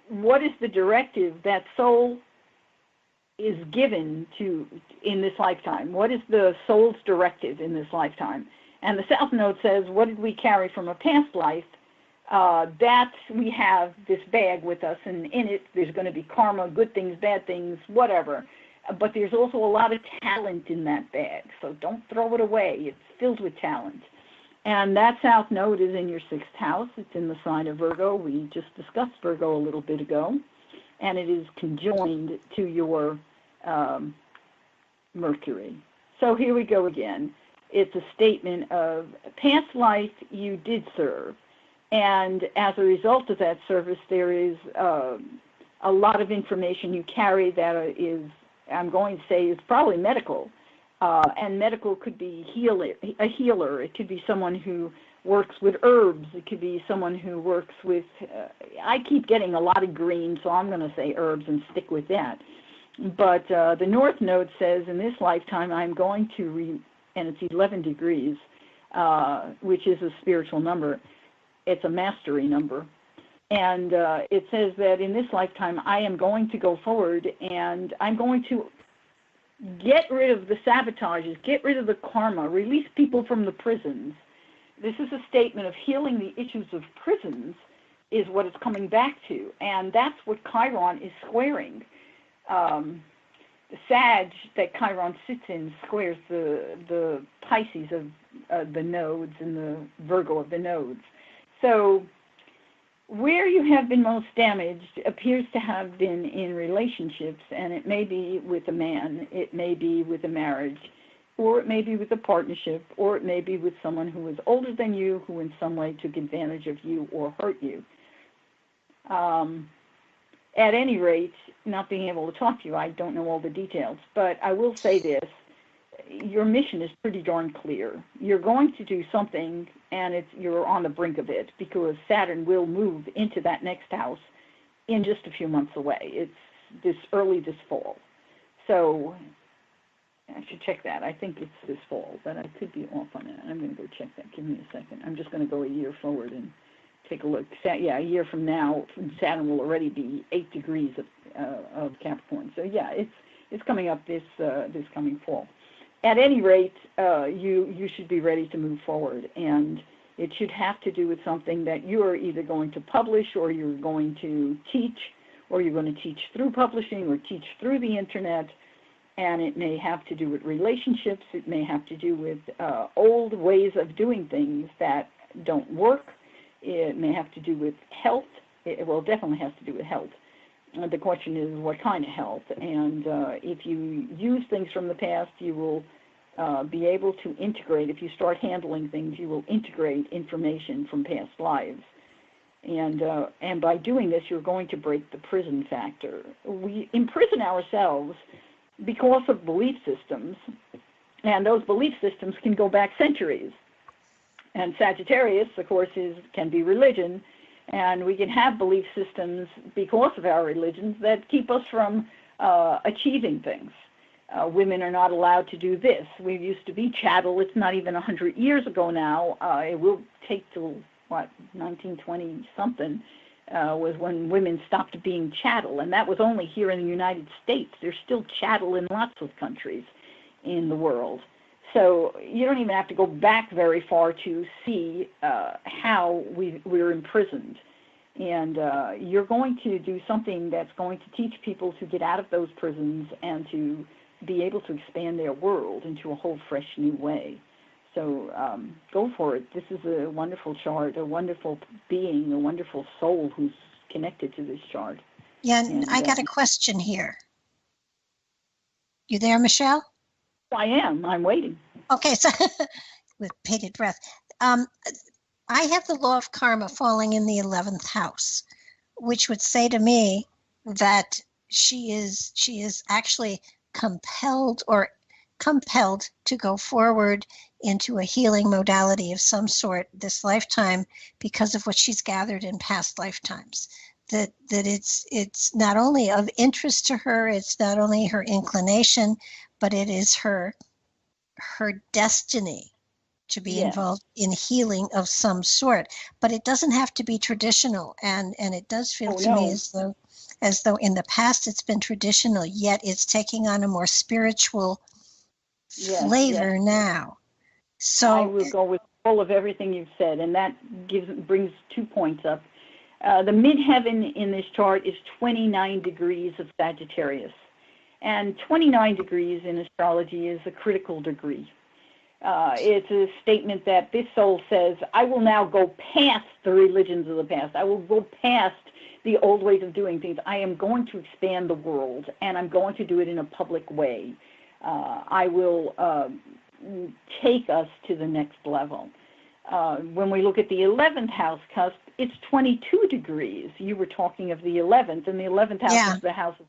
what is the directive that soul is given to in this lifetime. What is the soul's directive in this lifetime? And the south node says, what did we carry from a past life? That we have this bag with us, and in it there's going to be karma, good things, bad things, whatever. But there's also a lot of talent in that bag, so don't throw it away. It's filled with talent. And that south node is in your 6th house. It's in the sign of Virgo. We just discussed Virgo a little bit ago. And it is conjoined to your Mercury. So here we go again. It's a statement of past life you did serve. And as a result of that service, there is a lot of information you carry that is, I'm going to say, is probably medical. And medical could be a healer. It could be someone who works with herbs. It could be someone who works with, I keep getting a lot of green, so I'm going to say herbs and stick with that. But the North Node says, in this lifetime, I'm going to, and it's 11 degrees, which is a spiritual number. It's a mastery number. And it says that in this lifetime, I am going to go forward and I'm going to get rid of the sabotages, get rid of the karma, release people from the prisons. This is a statement of healing the issues of prisons is what it's coming back to. And that's what Chiron is squaring. The Sag that Chiron sits in squares the Pisces of the nodes and the Virgo of the nodes. So where you have been most damaged appears to have been in relationships, and it may be with a man, it may be with a marriage, or it may be with a partnership, or it may be with someone who is older than you, who in some way took advantage of you or hurt you. At any rate, not being able to talk to you, I don't know all the details, but I will say this. Your mission is pretty darn clear. You're going to do something, and you're on the brink of it, because Saturn will move into that next house in just a few months away. It's this fall. So I should check that. I think it's this fall, but I could be off on that. I'm going to go check that. Give me a second. I'm just going to go a year forward and take a look. Yeah, a year from now, Saturn will already be 8 degrees of Capricorn. So yeah, it's coming up this coming fall. At any rate, you should be ready to move forward, and it should have to do with something that you are either going to publish, or you're going to teach, or you're going to teach through publishing, or teach through the internet. And it may have to do with relationships. It may have to do with old ways of doing things that don't work. It may have to do with health. It definitely has to do with health. The question is what kind of health. And if you use things from the past, you will be able to integrate. If you start handling things, you will integrate information from past lives. And by doing this, you're going to break the prison factor. We imprison ourselves because of belief systems, and those belief systems can go back centuries. And Sagittarius, of course, can be religion, and we can have belief systems because of our religions that keep us from achieving things. Women are not allowed to do this. We used to be chattel. It's not even 100 years ago now. It will take till, 1920-something, was when women stopped being chattel, and that was only here in the United States. There's still chattel in lots of countries in the world. So you don't even have to go back very far to see how we're imprisoned. And you're going to do something that's going to teach people to get out of those prisons and to be able to expand their world into a whole fresh new way. So go for it. This is a wonderful chart, a wonderful being, a wonderful soul who's connected to this chart. Yeah, and I got a question here. You there, Michele? I am. I'm waiting. Okay, so with bated breath. I have the law of karma falling in the 11th house, which would say to me that she is actually compelled to go forward into a healing modality of some sort this lifetime because of what she's gathered in past lifetimes. That it's not only of interest to her, it's not only her inclination, but it is her destiny to be involved in healing of some sort. But it doesn't have to be traditional, and it does feel to me as though in the past it's been traditional, yet it's taking on a more spiritual flavor now. So I will go with all of everything you've said, and that brings 2 points up. The midheaven in this chart is 29 degrees of Sagittarius, and 29 degrees in astrology is a critical degree. It's a statement that this soul says, I will now go past the religions of the past. I will go past the old ways of doing things. I am going to expand the world, and I'm going to do it in a public way. I will take us to the next level. When we look at the 11th house cusp, it's 22 degrees. You were talking of the 11th, and the 11th house is the house of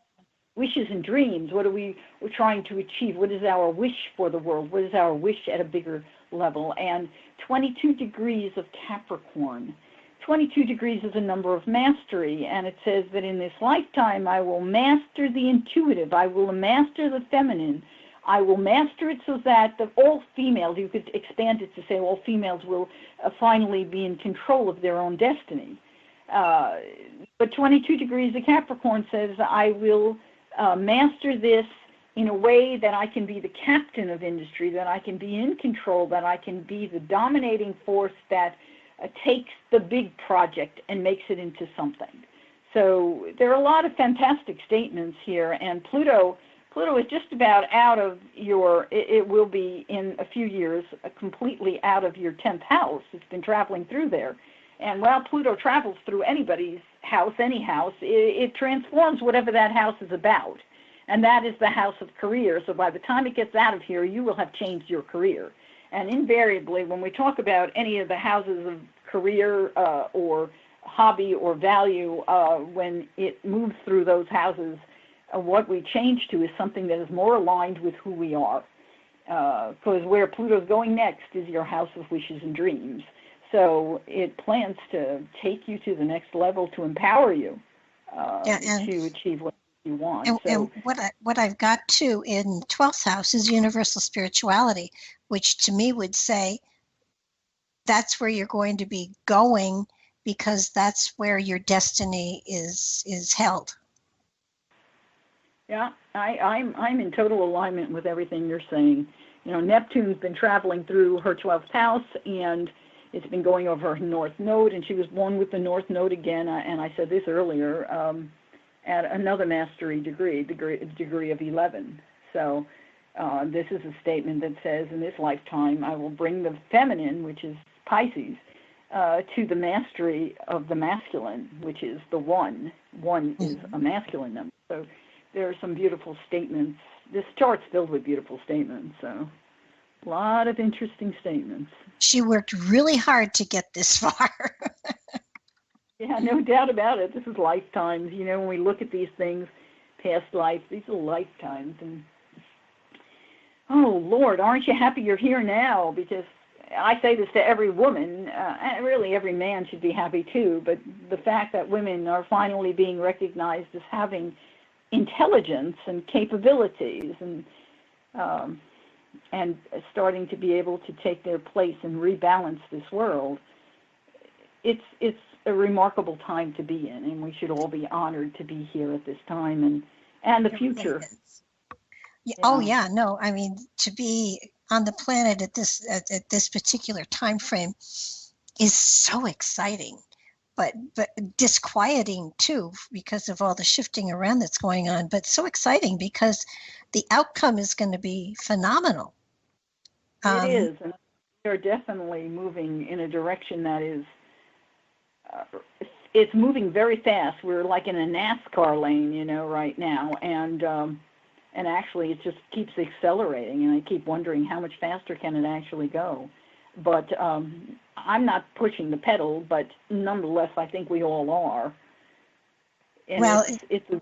wishes and dreams. What are we're trying to achieve? What is our wish for the world? What is our wish at a bigger level? And 22 degrees of Capricorn. 22 degrees is a number of mastery, and it says that in this lifetime I will master the intuitive, I will master the feminine, I will master it so that all females, you could expand it to say all females will finally be in control of their own destiny. But 22 degrees of Capricorn says I will master this in a way that I can be the captain of industry, that I can be in control, that I can be the dominating force that takes the big project and makes it into something. So there are a lot of fantastic statements here, and Pluto is just about out of it will be in a few years completely out of your 10th house. It's been traveling through there. And while Pluto travels through anybody's house, any house, it transforms whatever that house is about. And that is the house of career. So by the time it gets out of here, you will have changed your career. And invariably, when we talk about any of the houses of career or hobby or value, when it moves through those houses, what we change to is something that is more aligned with who we are. Because where Pluto's going next is your house of wishes and dreams. So it plans to take you to the next level to empower you to achieve what you want. And what I've got too in 12th house is universal spirituality, which to me would say that's where you're going to be going, because that's where your destiny is held. Yeah, I'm in total alignment with everything you're saying. You know, Neptune's been traveling through her 12th house, and it's been going over her North Node, and she was born with the North Node again, and I said this earlier, at another mastery degree of 11. So this is a statement that says, in this lifetime, I will bring the feminine, which is Pisces, to the mastery of the masculine, which is the one. One is a masculine number. So there are some beautiful statements. This chart's filled with beautiful statements, so a lot of interesting statements. She worked really hard to get this far. Yeah, no doubt about it. This is lifetimes. You know, when we look at these things, past lives, these are lifetimes. And oh, Lord, aren't you happy you're here now? Because I say this to every woman, and really every man should be happy too, but the fact that women are finally being recognized as having intelligence and capabilities and starting to be able to take their place and rebalance this world, it's a remarkable time to be in, and we should all be honored to be here at this time and the future. Yeah. Oh yeah, no, I mean, to be on the planet at this particular time frame is so exciting, but disquieting too, because of all the shifting around that's going on, but so exciting because the outcome is going to be phenomenal. It is, and they're definitely moving in a direction that is it's moving very fast. We're like in a NASCAR lane, you know, right now, and actually it just keeps accelerating, and I keep wondering how much faster can it actually go. But I'm not pushing the pedal, but nonetheless, I think we all are. And well, it's a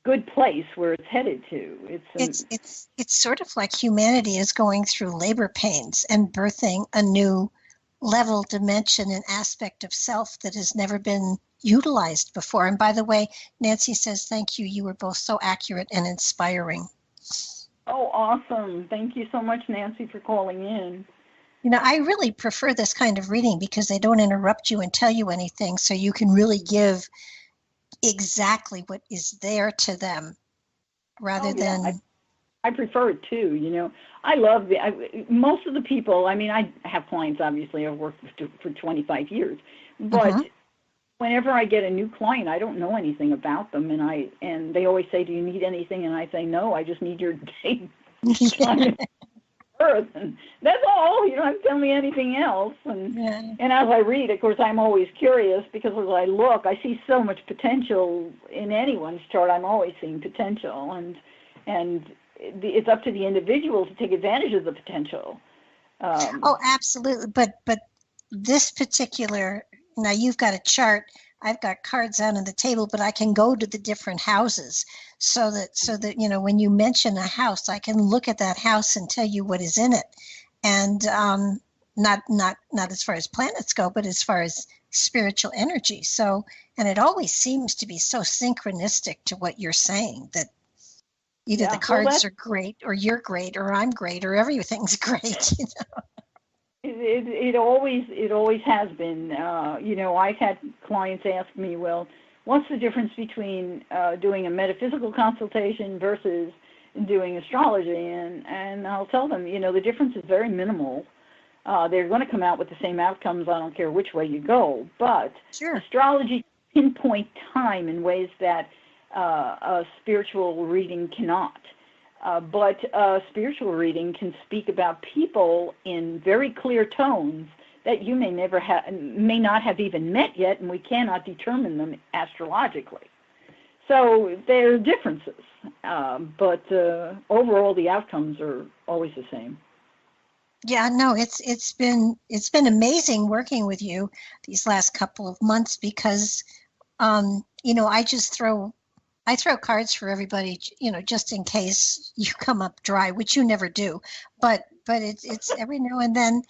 good place where it's headed to. It's sort of like humanity is going through labor pains and birthing a new level, dimension, and aspect of self that has never been utilized before. And by the way, Nancy says, thank you. You were both so accurate and inspiring. Oh, awesome. Thank you so much, Nancy, for calling in. You know, I really prefer this kind of reading because they don't interrupt you and tell you anything, so you can really give exactly what is there to them rather than... I prefer it too, you know. I love most of the people, I mean, I have clients, obviously, I've worked for 25 years, but whenever I get a new client, I don't know anything about them, and they always say, do you need anything? And I say, no, I just need your date, time, and birth, and that's all. You don't have to tell me anything else. And as I read, of course, I'm always curious, because as I look, I see so much potential in anyone's chart. I'm always seeing potential, and it's up to the individual to take advantage of the potential. Oh, absolutely. But this particular, now you've got a chart, I've got cards out on the table, but I can go to the different houses so that, you know, when you mention a house, I can look at that house and tell you what is in it. And not as far as planets go, but as far as spiritual energy. So, and it always seems to be so synchronistic to what you're saying, that either the cards are great, or you're great, or I'm great, or everything's great. You know? It always has been. You know, I've had clients ask me, well, what's the difference between doing a metaphysical consultation versus doing astrology? And I'll tell them, you know, the difference is very minimal. They're going to come out with the same outcomes. I don't care which way you go. But astrology pinpoint time in ways that a spiritual reading cannot. But spiritual reading can speak about people in very clear tones that you may not have even met yet, and we cannot determine them astrologically. So there are differences, but overall the outcomes are always the same. Yeah, no, it's been amazing working with you these last couple of months, because you know, I throw cards for everybody, you know, just in case you come up dry, which you never do. But it's every now and then,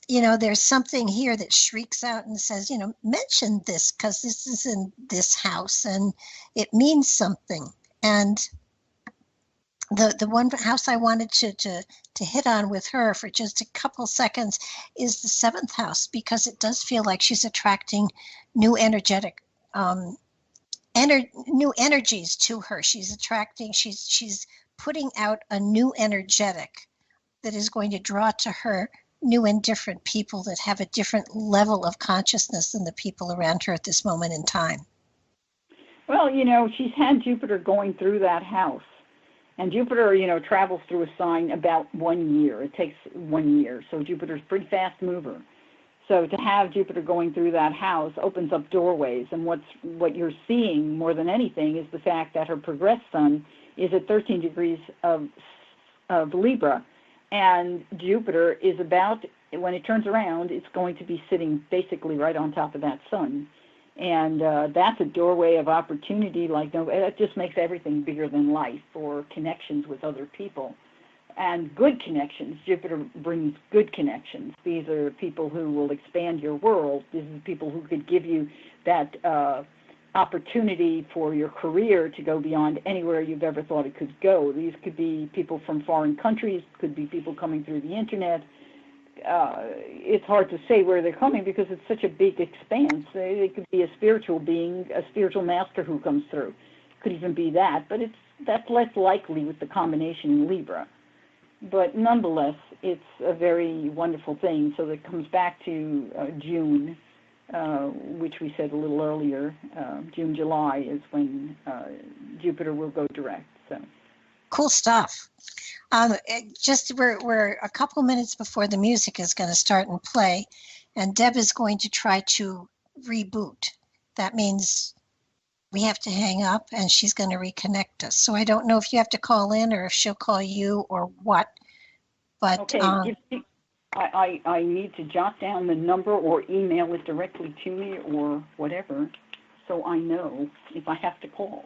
you know, there's something here that shrieks out and says, you know, mention this because this is in this house and it means something. And the one house I wanted to hit on with her for just a couple seconds is the 7th house, because it does feel like she's attracting new energetic new energies to her. She's putting out a new energetic that is going to draw to her new and different people that have a different level of consciousness than the people around her at this moment in time. Well, she's had Jupiter going through that house. And Jupiter, travels through a sign about 1 year. It takes 1 year. So Jupiter's a pretty fast mover. So to have Jupiter going through that house opens up doorways. And what you're seeing more than anything is the fact that her progressed sun is at 13 degrees of Libra. And Jupiter is about, when it turns around, it's going to be sitting basically right on top of that sun. And that's a doorway of opportunity like no, it just makes everything bigger than life, or connections with other people. And good connections. Jupiter brings good connections. These are people who will expand your world. These are people who could give you that opportunity for your career to go beyond anywhere you've ever thought it could go. These could be people from foreign countries, could be people coming through the internet. It's hard to say where they're coming because it's such a big expanse. It could be a spiritual being, a spiritual master who comes through. Could even be that, but that's less likely with the combination in Libra. But nonetheless, it's a very wonderful thing. So that comes back to June, which we said a little earlier. June, July is when Jupiter will go direct. So cool stuff. We're a couple minutes before the music is going to start and play, and Deb is going to try to reboot. That means we have to hang up, and she's going to reconnect us. So I don't know if you have to call in or if she'll call you or what. But okay, I need to jot down the number or email it directly to me or whatever, so I know if I have to call.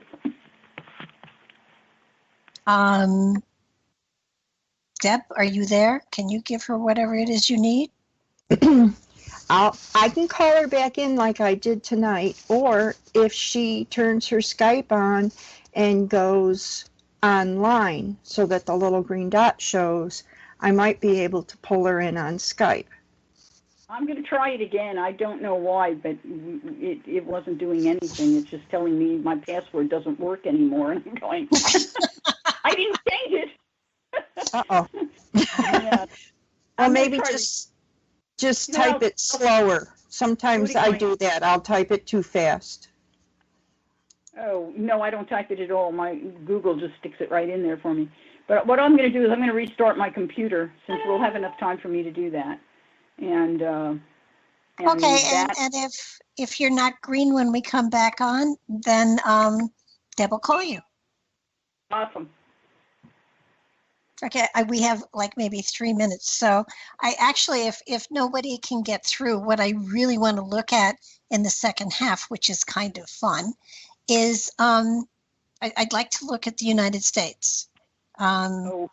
Deb, are you there? Can you give her whatever it is you need? I can call her back in like I did tonight, or if she turns her Skype on and goes online so that the little green dot shows, I might be able to pull her in on Skype. I'm going to try it again. I don't know why, but it wasn't doing anything. It's just telling me my password doesn't work anymore, and I'm going, I didn't change it. Uh-oh. Yeah. Well, maybe just type it slower. Sometimes I do that. I'll type it too fast. Oh, no, I don't type it at all. My Google just sticks it right in there for me. But what I'm going to do is I'm going to restart my computer, since we'll have enough time for me to do that. And okay, and if you're not green when we come back on, then Deb will call you. Awesome. Okay, we have like maybe 3 minutes. So I actually, if nobody can get through, what I really want to look at in the second half, which is kind of fun, is I'd like to look at the United States. Yeah.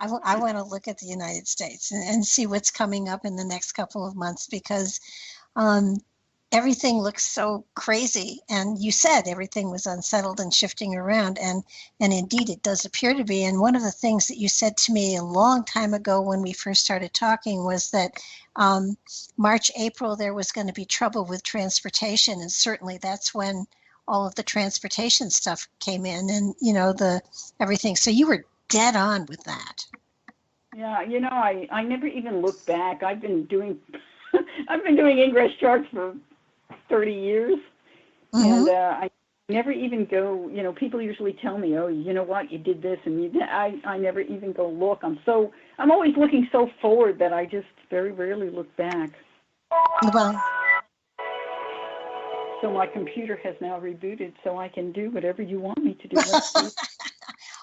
I want to look at the United States and see what's coming up in the next couple of months, because everything looks so crazy. And you said everything was unsettled and shifting around, and indeed it does appear to be. And one of the things that you said to me a long time ago when we first started talking was that March, April, there was going to be trouble with transportation. And certainly that's when all of the transportation stuff came in, and, everything. So you were dead on with that. Yeah, I never even looked back. I've been doing ingress charts for 30 years, and I never even go. People usually tell me, "Oh, you know what? You did this," and I never even go look. I'm always looking so forward that I just very rarely look back. Well, so my computer has now rebooted, so I can do whatever you want me to do.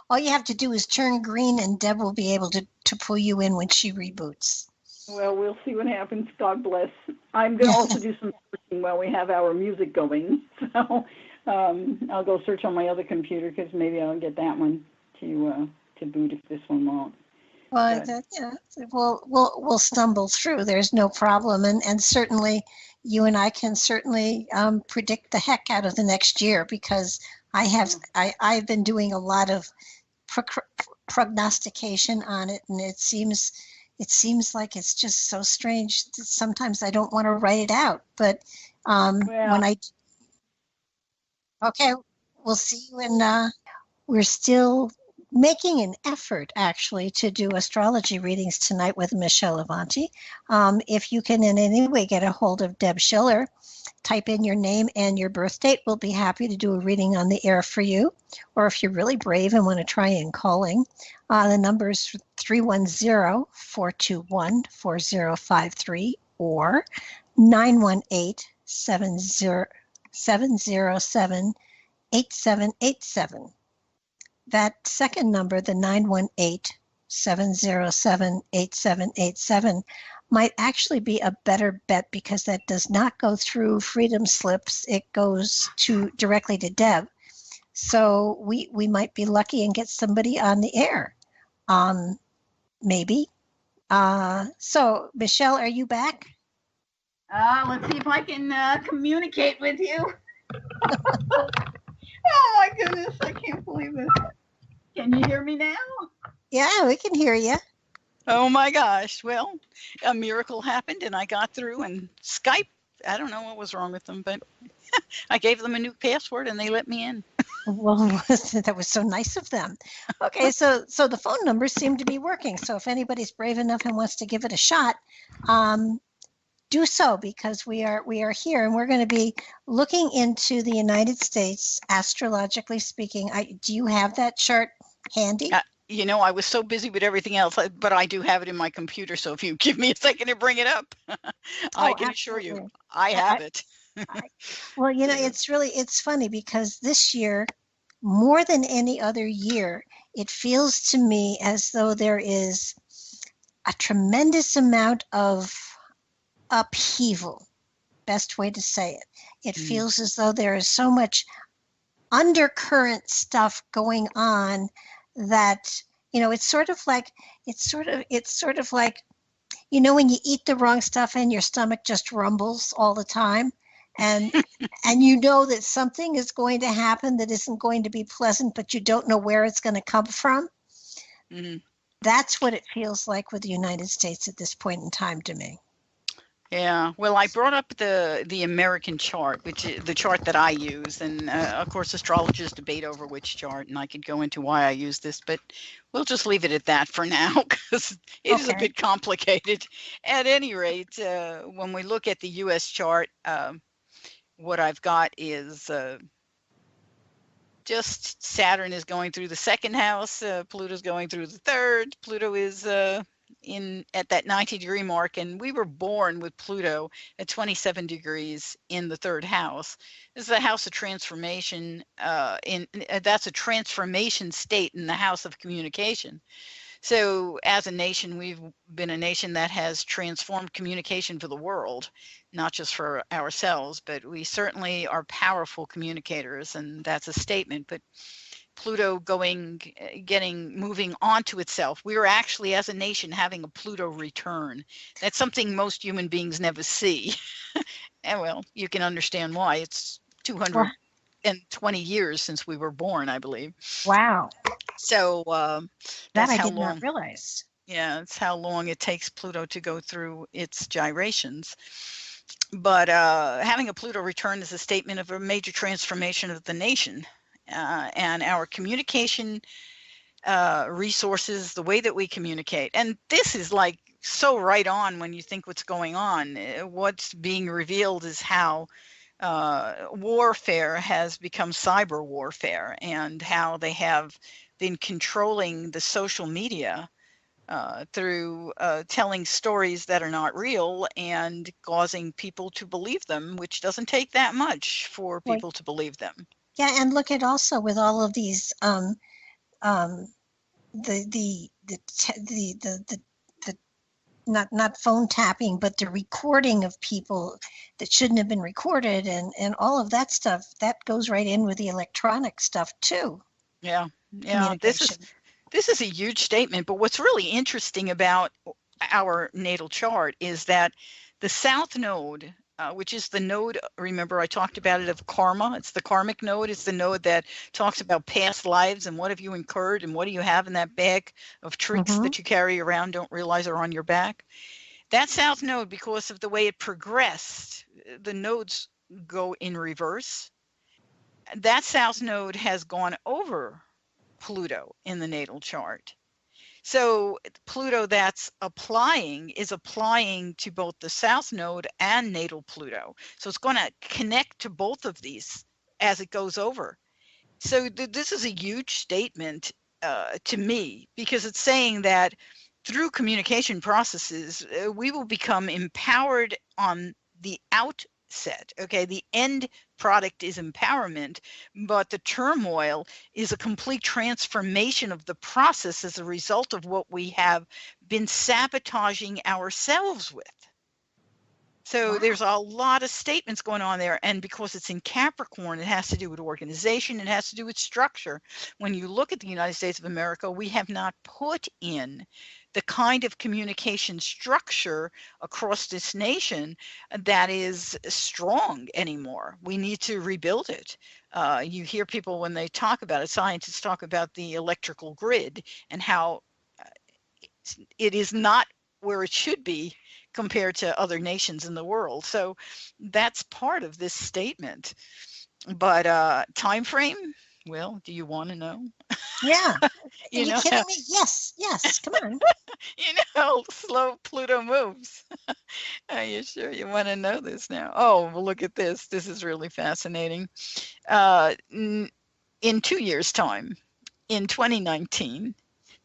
All you have to do is turn green, and Deb will be able to pull you in when she reboots. Well, we'll see what happens. God bless. I'm going to also do some searching while we have our music going. So I'll go search on my other computer, because maybe I'll get that one to boot if this one won't. Well, we'll stumble through. There's no problem, and certainly, you and I can certainly predict the heck out of the next year, because I've been doing a lot of prognostication on it, and it seems like it's just so strange that sometimes I don't want to write it out. But when I okay, we'll see you in. We're still making an effort, actually, to do astrology readings tonight with Michele Avanti. If you can in any way get a hold of Deb Schiller, type in your name and your birth date. We'll be happy to do a reading on the air for you. Or if you're really brave and want to try in calling, the number is 310-421-4053 or 918-707-8787. That second number, the 918-707-8787, might actually be a better bet, because that does not go through freedom slips. It goes directly to Deb. So we might be lucky and get somebody on the air. Maybe. So Michele, are you back? Let's see if I can communicate with you. Oh my goodness, I can't believe this. Can you hear me now? Yeah, we can hear you. Oh my gosh. Well, a miracle happened and I got through, and Skype, I don't know what was wrong with them, but I gave them a new password and they let me in. Well, that was so nice of them. Okay, so the phone numbers seem to be working. So if anybody's brave enough and wants to give it a shot, do so, because we are here, and we're going to be looking into the United States, astrologically speaking. Do you have that chart handy? I was so busy with everything else, but I do have it in my computer. So if you give me a second to bring it up, I can assure you I have it. Well, it's funny, because this year, more than any other year, it feels to me as though there is a tremendous amount of upheaval, best way to say it. It feels as though there is so much undercurrent stuff going on that, it's sort of like, when you eat the wrong stuff and your stomach just rumbles all the time, and and that something is going to happen that isn't going to be pleasant, but you don't know where it's going to come from. Mm-hmm. That's what it feels like with the United States at this point in time to me. Yeah, well, I brought up the American chart, which is the chart that I use, and of course astrologers debate over which chart, and I could go into why I use this, but we'll just leave it at that for now, because it is a bit complicated. At any rate, when we look at the U.S. chart, what I've got is just Saturn is going through the second house, Pluto's going through the third. Pluto is at that 90-degree mark, and we were born with Pluto at 27 degrees in the third house. This is a house of transformation. That's a transformation state in the house of communication. So as a nation, we've been a nation that has transformed communication for the world, not just for ourselves, but we certainly are powerful communicators, and that's a statement. But Pluto moving onto itself. We are actually, as a nation, having a Pluto return. That's something most human beings never see. And well, you can understand why. It's 220 years since we were born, I believe. Wow. So that's how long. Not realize. Yeah, it's how long it takes Pluto to go through its gyrations. But having a Pluto return is a statement of a major transformation of the nation. And our communication resources, the way that we communicate. And this is like so right on when you think what's going on. What's being revealed is how warfare has become cyber warfare, and how they have been controlling the social media through telling stories that are not real and causing people to believe them, which doesn't take that much for people to believe them. Yeah, and look at also with all of these not phone tapping, but the recording of people that shouldn't have been recorded, and all of that stuff that goes right in with the electronic stuff too. Yeah. This is a huge statement, but what's really interesting about our natal chart is that the South Node which is the node. Remember, I talked about it of karma. It's the karmic node. It's the node that talks about past lives and what have you incurred and what do you have in that bag of tricks Mm-hmm. that you carry around, don't realize are on your back. That south node, because of the way it progressed, the nodes go in reverse. That south node has gone over Pluto in the natal chart. So Pluto that's applying is applying to both the south node and natal Pluto. So it's going to connect to both of these as it goes over. So this is a huge statement to me, because it's saying that through communication processes, we will become empowered on the outset. Okay, the end product is empowerment, but the turmoil is a complete transformation of the process as a result of what we have been sabotaging ourselves with. So Wow. there's a lot of statements going on there. And because it's in Capricorn, it has to do with organization. It has to do with structure. When you look at the United States of America, we have not put in the kind of communication structure across this nation that is strong anymore. We need to rebuild it. You hear people when they talk about it, scientists talk about the electrical grid and how it is not where it should be compared to other nations in the world. So that's part of this statement. But time frame, well, do you want to know? Yeah. Are You you know kidding how, me? Yes. Yes. Come on. you know how slow Pluto moves. Are you sure you want to know this now? Oh, well, look at this. This is really fascinating. In 2 years' time, in 2019,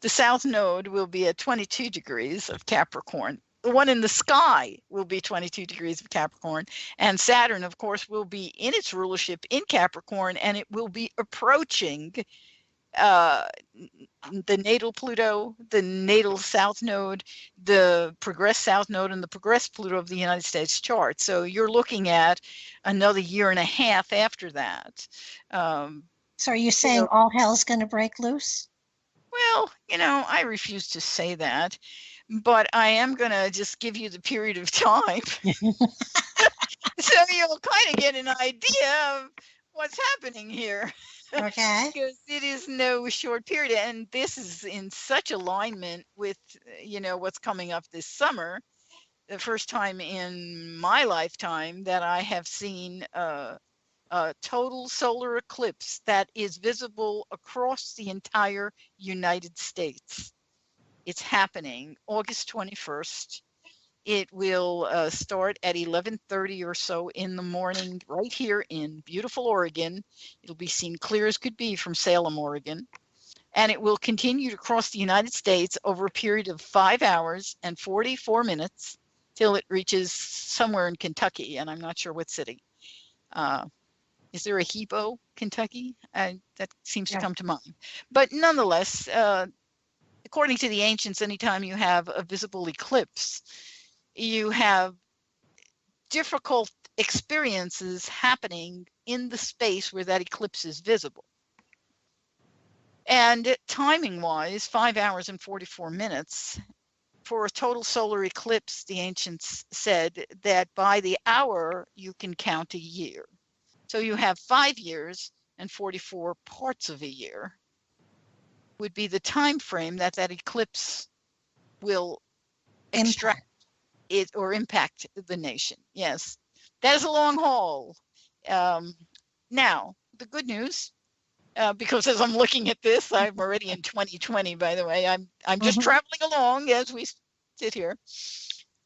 the south node will be at 22 degrees of Capricorn. The one in the sky will be 22 degrees of Capricorn. And Saturn, of course, will be in its rulership in Capricorn, and it will be approaching the natal Pluto, the natal south node, the progressed south node, and the progressed Pluto of the United States chart. So you're looking at another year and a half after that. So are you saying all hell's going to break loose? Well, I refuse to say that, but I am going to just give you the period of time so you'll kind of get an idea of what's happening here. Okay. Because it is no short period. And this is in such alignment with, what's coming up this summer. The first time in my lifetime that I have seen a total solar eclipse that is visible across the entire United States. It's happening August 21st. It will start at 11:30 or so in the morning right here in beautiful Oregon. It'll be seen clear as could be from Salem, Oregon. And it will continue to cross the United States over a period of 5 hours and 44 minutes till it reaches somewhere in Kentucky, and I'm not sure what city. Is there a Hebo, Kentucky? That seems to come to mind. But nonetheless, according to the ancients, anytime you have a visible eclipse, you have difficult experiences happening in the space where that eclipse is visible. And timing wise, 5 hours and 44 minutes for a total solar eclipse, the ancients said that by the hour you can count a year. So you have 5 years and 44 parts of a year would be the time frame that eclipse will extract it or impact the nation. Yes, that is a long haul. Now, the good news, because as I'm looking at this, I'm already in 2020, by the way. I'm just traveling along as we sit here.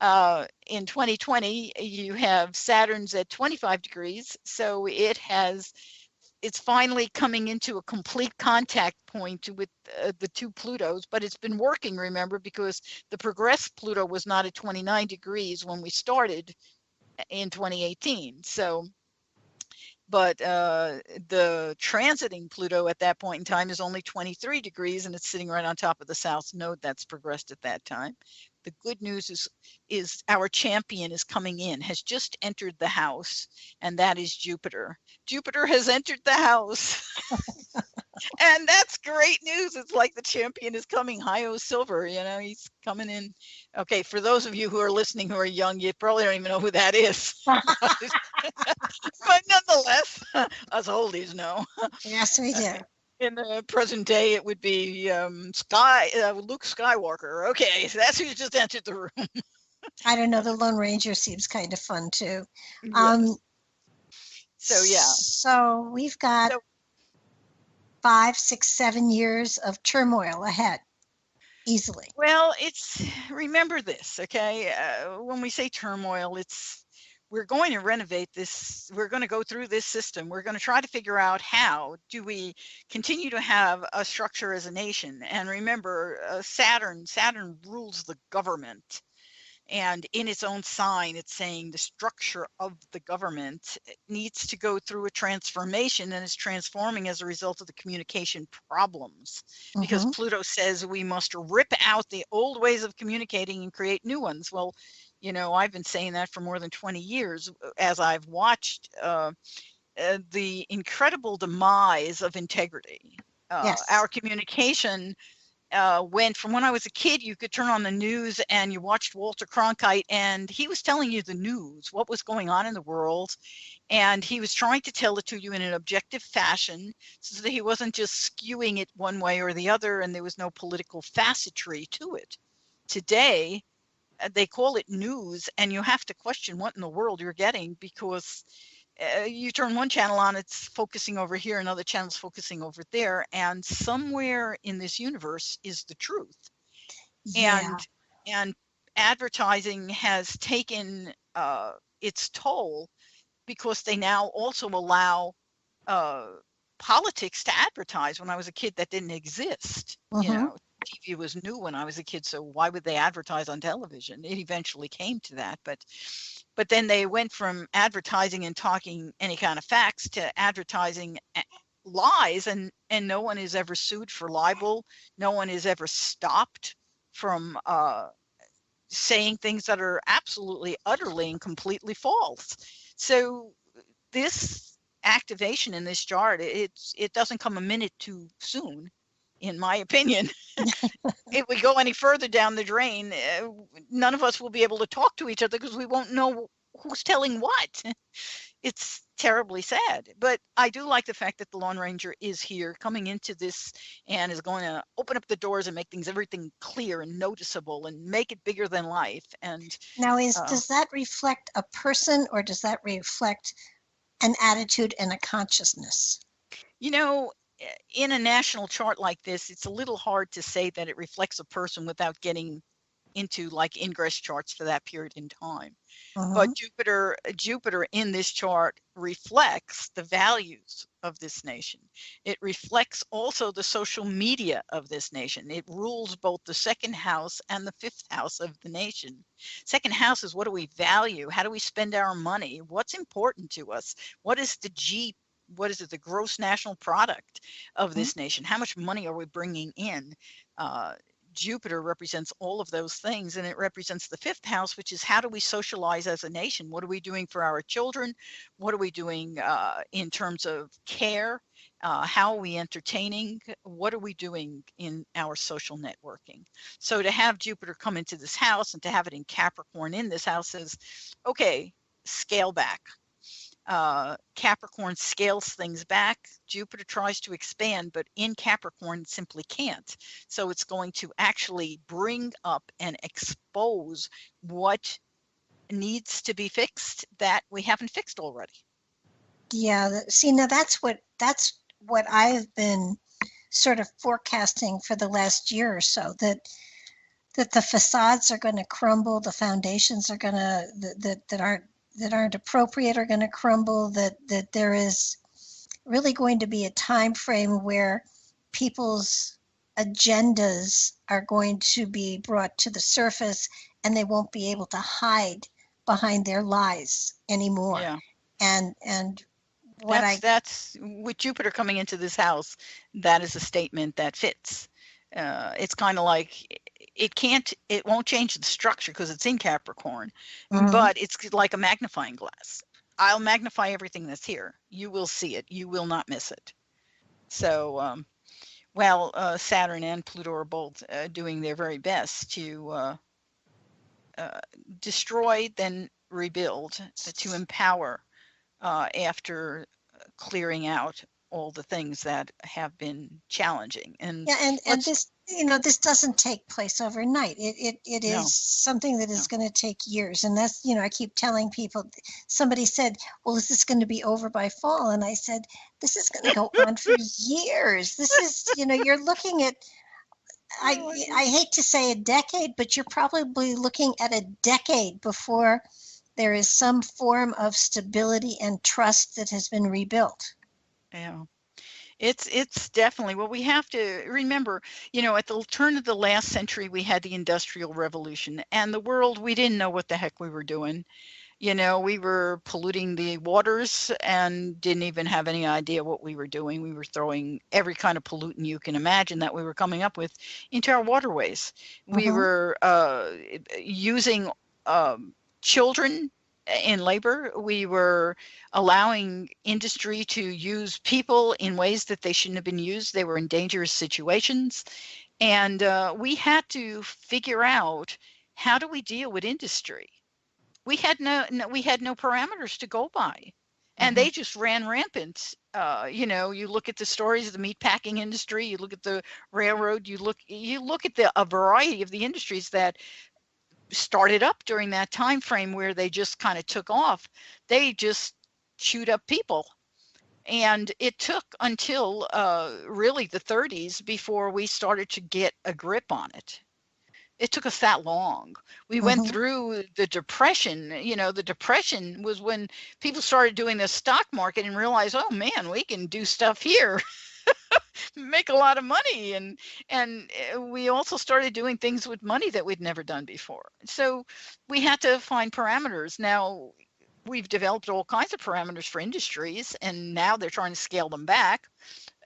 In 2020, you have Saturn's at 25 degrees, so it's finally coming into a complete contact point with the two Plutos, but it's been working, remember, because the progressed Pluto was not at 29 degrees when we started in 2018. So, but the transiting Pluto at that point in time is only 23 degrees, and it's sitting right on top of the south node that's progressed at that time. The good news is our champion is coming in, has just entered the house, and that is Jupiter. Jupiter has entered the house. And that's great news. It's like the champion is coming, Hi-O Silver. He's coming in. Okay, for those of you who are listening who are young, you probably don't even know who that is. But nonetheless, us oldies know. Yes, we do. In the present day, it would be Luke Skywalker. Okay, so that's who just entered the room. I don't know. The Lone Ranger seems kind of fun too. Yes. So yeah. So we've got 5, 6, 7 years of turmoil ahead, easily. Well, remember this, okay? When we say turmoil, we're going to renovate this. We're going to go through this system. We're going to try to figure out how do we continue to have a structure as a nation. And remember, Saturn rules the government. And in its own sign, it's saying the structure of the government needs to go through a transformation, and is transforming as a result of the communication problems. Because Pluto says we must rip out the old ways of communicating and create new ones. Well, I've been saying that for more than 20 years as I've watched the incredible demise of integrity. Yes. Our communication went from when I was a kid, you could turn on the news and you watched Walter Cronkite, and he was telling you the news, what was going on in the world. And he was trying to tell it to you in an objective fashion so that he wasn't just skewing it one way or the other, and there was no political facetry to it. Today, they call it news, and you have to question what in the world you're getting, because you turn one channel on, it's focusing over here, another channel's focusing over there, and somewhere in this universe is the truth. Yeah. And advertising has taken its toll, because they now also allow politics to advertise. When I was a kid, that didn't exist. TV was new when I was a kid, so why would they advertise on television? It eventually came to that, but then they went from advertising and talking any kind of facts to advertising lies, and no one is ever sued for libel. No one is ever stopped from saying things that are absolutely, utterly, and completely false. So this activation in this chart, it doesn't come a minute too soon, in my opinion. If we go any further down the drain, none of us will be able to talk to each other because we won't know who's telling what. It's terribly sad. But I do like the fact that the Lone Ranger is here, coming into this, and is going to open up the doors and make everything clear and noticeable and make it bigger than life. And now, does that reflect a person, or does that reflect an attitude and a consciousness? In a national chart like this, it's a little hard to say that it reflects a person without getting into like ingress charts for that period in time. But Jupiter in this chart reflects the values of this nation. It reflects also the social media of this nation. It rules both the second house and the fifth house of the nation. Second house is, what do we value? How do we spend our money? What's important to us? What is the gross national product of this nation? How much money are we bringing in? Jupiter represents all of those things, and it represents the fifth house, which is, how do we socialize as a nation? What are we doing for our children? What are we doing in terms of care? How are we entertaining? What are we doing in our social networking? So to have Jupiter come into this house and to have it in Capricorn in this house says, okay, scale back. Capricorn scales things back. Jupiter tries to expand, but in Capricorn simply can't. So it's going to actually bring up and expose what needs to be fixed that we haven't fixed already. Yeah. See, now that's what I've been sort of forecasting for the last year or so, that the facades are going to crumble, the foundations are going to that aren't appropriate are going to crumble, that there is really going to be a time frame where people's agendas are going to be brought to the surface, and they won't be able to hide behind their lies anymore. Yeah. And that's with Jupiter coming into this house, that is a statement that fits. It's kind of like it won't change the structure because it's in Capricorn, but it's like a magnifying glass. I'll magnify everything that's here. You will see it. You will not miss it. So, while Saturn and Pluto are both doing their very best to destroy, then rebuild, to empower after clearing out all the things that have been challenging. And Yeah, and this, this doesn't take place overnight. It No. is something that is going to take years. And that's, I keep telling people, somebody said, well, is this going to be over by fall? And I said, this is going to go on for years. This is, you're looking at, I hate to say a decade, but you're probably looking at a decade before there is some form of stability and trust that has been rebuilt. Yeah. It's definitely, well, we have to remember, at the turn of the last century, we had the Industrial Revolution, and the world, we didn't know what the heck we were doing. We were polluting the waters and didn't even have any idea what we were doing. We were throwing every kind of pollutant you can imagine that we were coming up with into our waterways. We were using children in labor. We were allowing industry to use people in ways that they shouldn't have been used. They were in dangerous situations. And we had to figure out, how do we deal with industry? We had no parameters to go by, and they just ran rampant. You look at the stories of the meatpacking industry, you look at the railroad, you look at a variety of the industries that started up during that time frame where they just kind of took off. They just chewed up people. And it took until really the 30s before we started to get a grip on it. It took us that long. We went through the Depression. The Depression was when people started doing the stock market and realized, oh man, we can do stuff here, make a lot of money. And we also started doing things with money that we'd never done before. So we had to find parameters. Now we've developed all kinds of parameters for industries, and now they're trying to scale them back.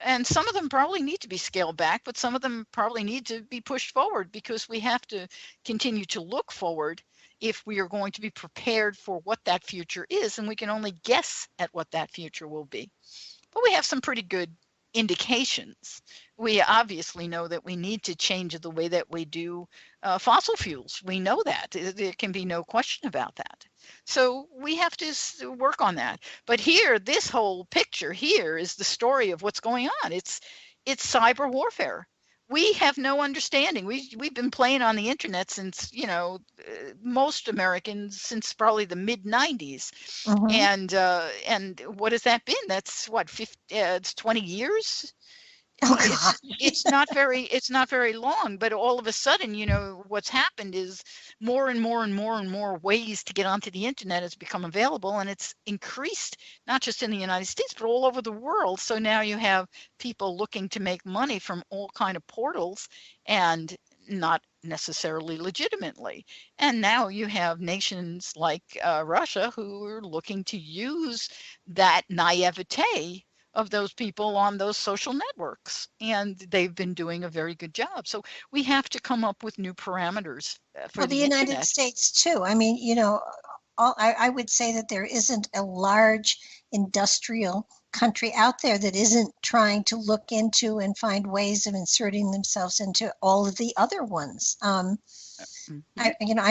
And some of them probably need to be scaled back, but some of them probably need to be pushed forward, because we have to continue to look forward if we are going to be prepared for what that future is. And we can only guess at what that future will be. But we have some pretty good indications. We obviously know that we need to change the way that we do fossil fuels. We know that. There can be no question about that. So we have to work on that. But here, this whole picture here is the story of what's going on. It's cyber warfare. We have no understanding. We've been playing on the internet since, most Americans, since probably the mid 90s. And what has that been? That's what, 50, it's 20 years. It's not very long, but all of a sudden, what's happened is more and more and more and more ways to get onto the internet has become available, and it's increased not just in the United States but all over the world. So now you have people looking to make money from all kind of portals, and not necessarily legitimately. And now you have nations like Russia who are looking to use that naivete of those people on those social networks, and they've been doing a very good job. So we have to come up with new parameters for the United internet. States too. I mean, I would say that there isn't a large industrial country out there that isn't trying to look into and find ways of inserting themselves into all of the other ones. I'm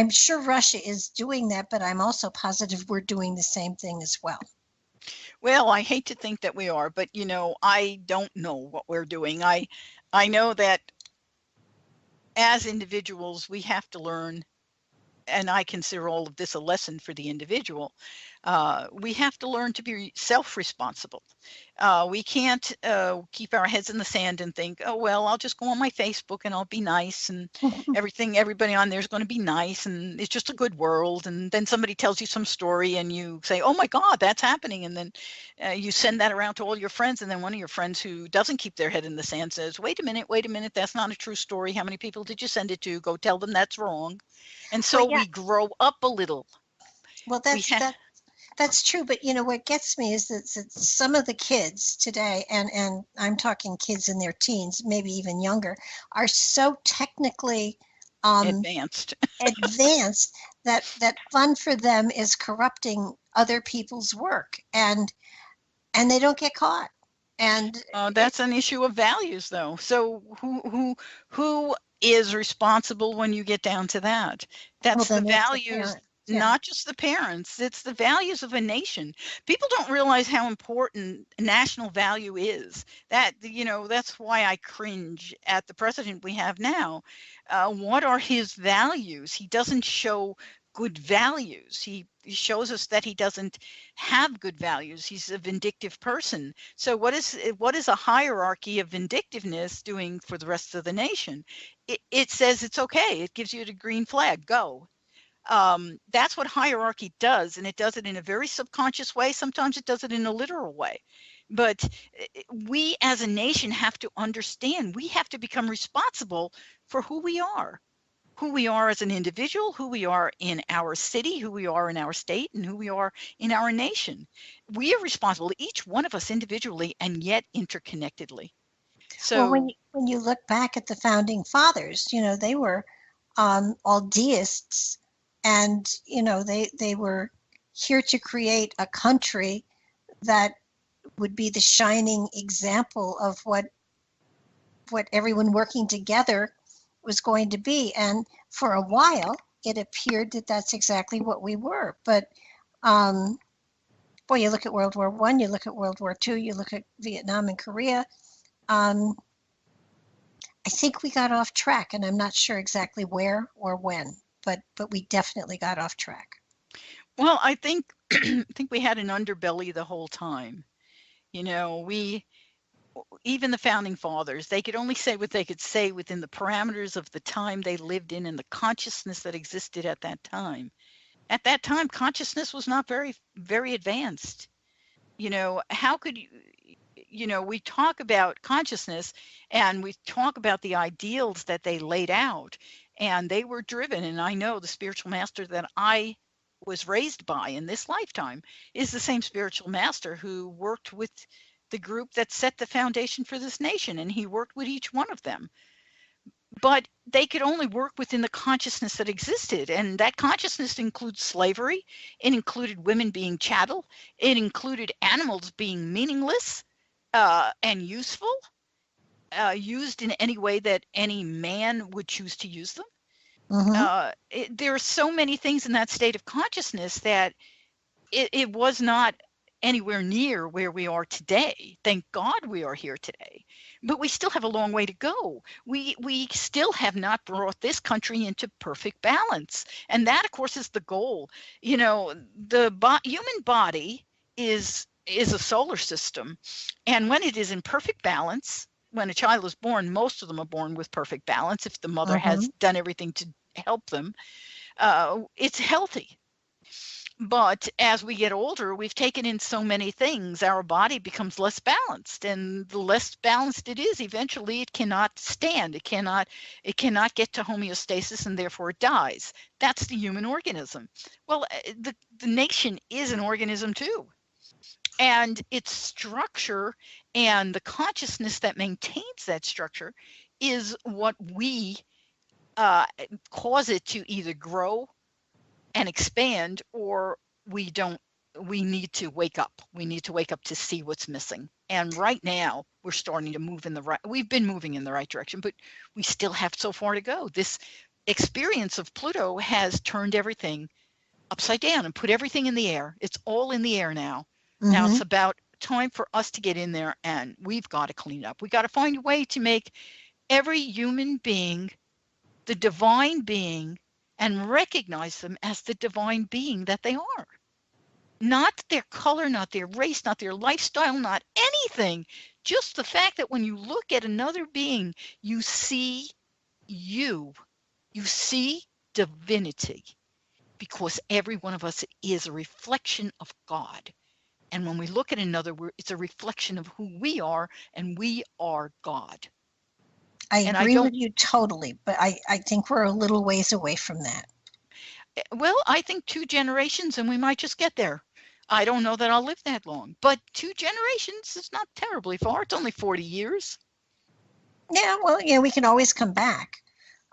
sure Russia is doing that, but I'm also positive we're doing the same thing as well. Well, I hate to think that we are, but I don't know what we're doing. I know that as individuals, we have to learn, and I consider all of this a lesson for the individual. We have to learn to be self-responsible. We can't keep our heads in the sand and think, oh, well, I'll just go on my Facebook and I'll be nice, and everybody on there is going to be nice, and it's just a good world. And then somebody tells you some story and you say, oh my God, that's happening. And then you send that around to all your friends. And then one of your friends who doesn't keep their head in the sand says, wait a minute, that's not a true story. How many people did you send it to? Go tell them that's wrong. And so we grow up a little. Well, that's true. But what gets me is that some of the kids today, and I'm talking kids in their teens, maybe even younger, are so technically advanced that fun for them is corrupting other people's work, and they don't get caught. And That's an issue of values, though. So who is responsible when you get down to that? That's the then it's the values, parents. Yeah. not just the parents. It's the values of a nation. People don't realize how important national value is. That, that's why I cringe at the president we have now. What are his values? He doesn't show good values. He shows us that he doesn't have good values. He's a vindictive person. So what is a hierarchy of vindictiveness doing for the rest of the nation? It says it's okay. It gives you the green flag. Go. That's what hierarchy does, and it does it in a very subconscious way. Sometimes it does it in a literal way. But we as a nation have to understand, we have to become responsible for who we are as an individual, who we are in our city, who we are in our state, and who we are in our nation. We are responsible, each one of us individually, and yet interconnectedly. So when you look back at the founding fathers, they were all deists, and they were here to create a country that would be the shining example of what everyone working together was going to be. And for a while, it appeared that that's exactly what we were. But you look at World War I, you look at World War II, you look at Vietnam and Korea. I think we got off track, and I'm not sure exactly where or when, but we definitely got off track. Well, I think we had an underbelly the whole time. Even the founding fathers, they could only say what they could say within the parameters of the time they lived in and the consciousness that existed at that time. At that time, consciousness was not very, very advanced. How could we talk about consciousness and we talk about the ideals that they laid out, and they were driven. And I know the spiritual master that I was raised by in this lifetime is the same spiritual master who worked with the group that set the foundation for this nation, and he worked with each one of them. But they could only work within the consciousness that existed, and that consciousness includes slavery. It included women being chattel. It included animals being meaningless and useful, used in any way that any man would choose to use them. Mm-hmm. There are so many things in that state of consciousness that it was not anywhere near where we are today. Thank God we are here today. But we still have a long way to go. We still have not brought this country into perfect balance. And that, of course, is the goal. The human body is a solar system. And when it is in perfect balance, when a child is born, most of them are born with perfect balance. If the mother has done everything to help them, it's healthy. But as we get older, we've taken in so many things, our body becomes less balanced, and the less balanced it is, eventually it cannot stand. It cannot get to homeostasis, and therefore it dies. That's the human organism. Well, the nation is an organism too. And its structure and the consciousness that maintains that structure is what we cause it to either grow and expand, or we need to wake up. We need to wake up to see what's missing. And right now we're starting to move we've been moving in the right direction, but we still have so far to go. This experience of Pluto has turned everything upside down and put everything in the air. It's all in the air now. Now it's about time for us to get in there, and we've got to clean up. We got to find a way to make every human being the divine being and recognize them as the divine being that they are. Not their color, not their race, not their lifestyle, not anything. Just the fact that when you look at another being, you see you see divinity, because every one of us is a reflection of God. And when we look at another, it's a reflection of who we are, and we are God. I agree with you totally, but I think we're a little ways away from that. Well, I think 2 generations and we might just get there. I don't know that I'll live that long, but 2 generations is not terribly far. It's only 40 years. Yeah, well, we can always come back.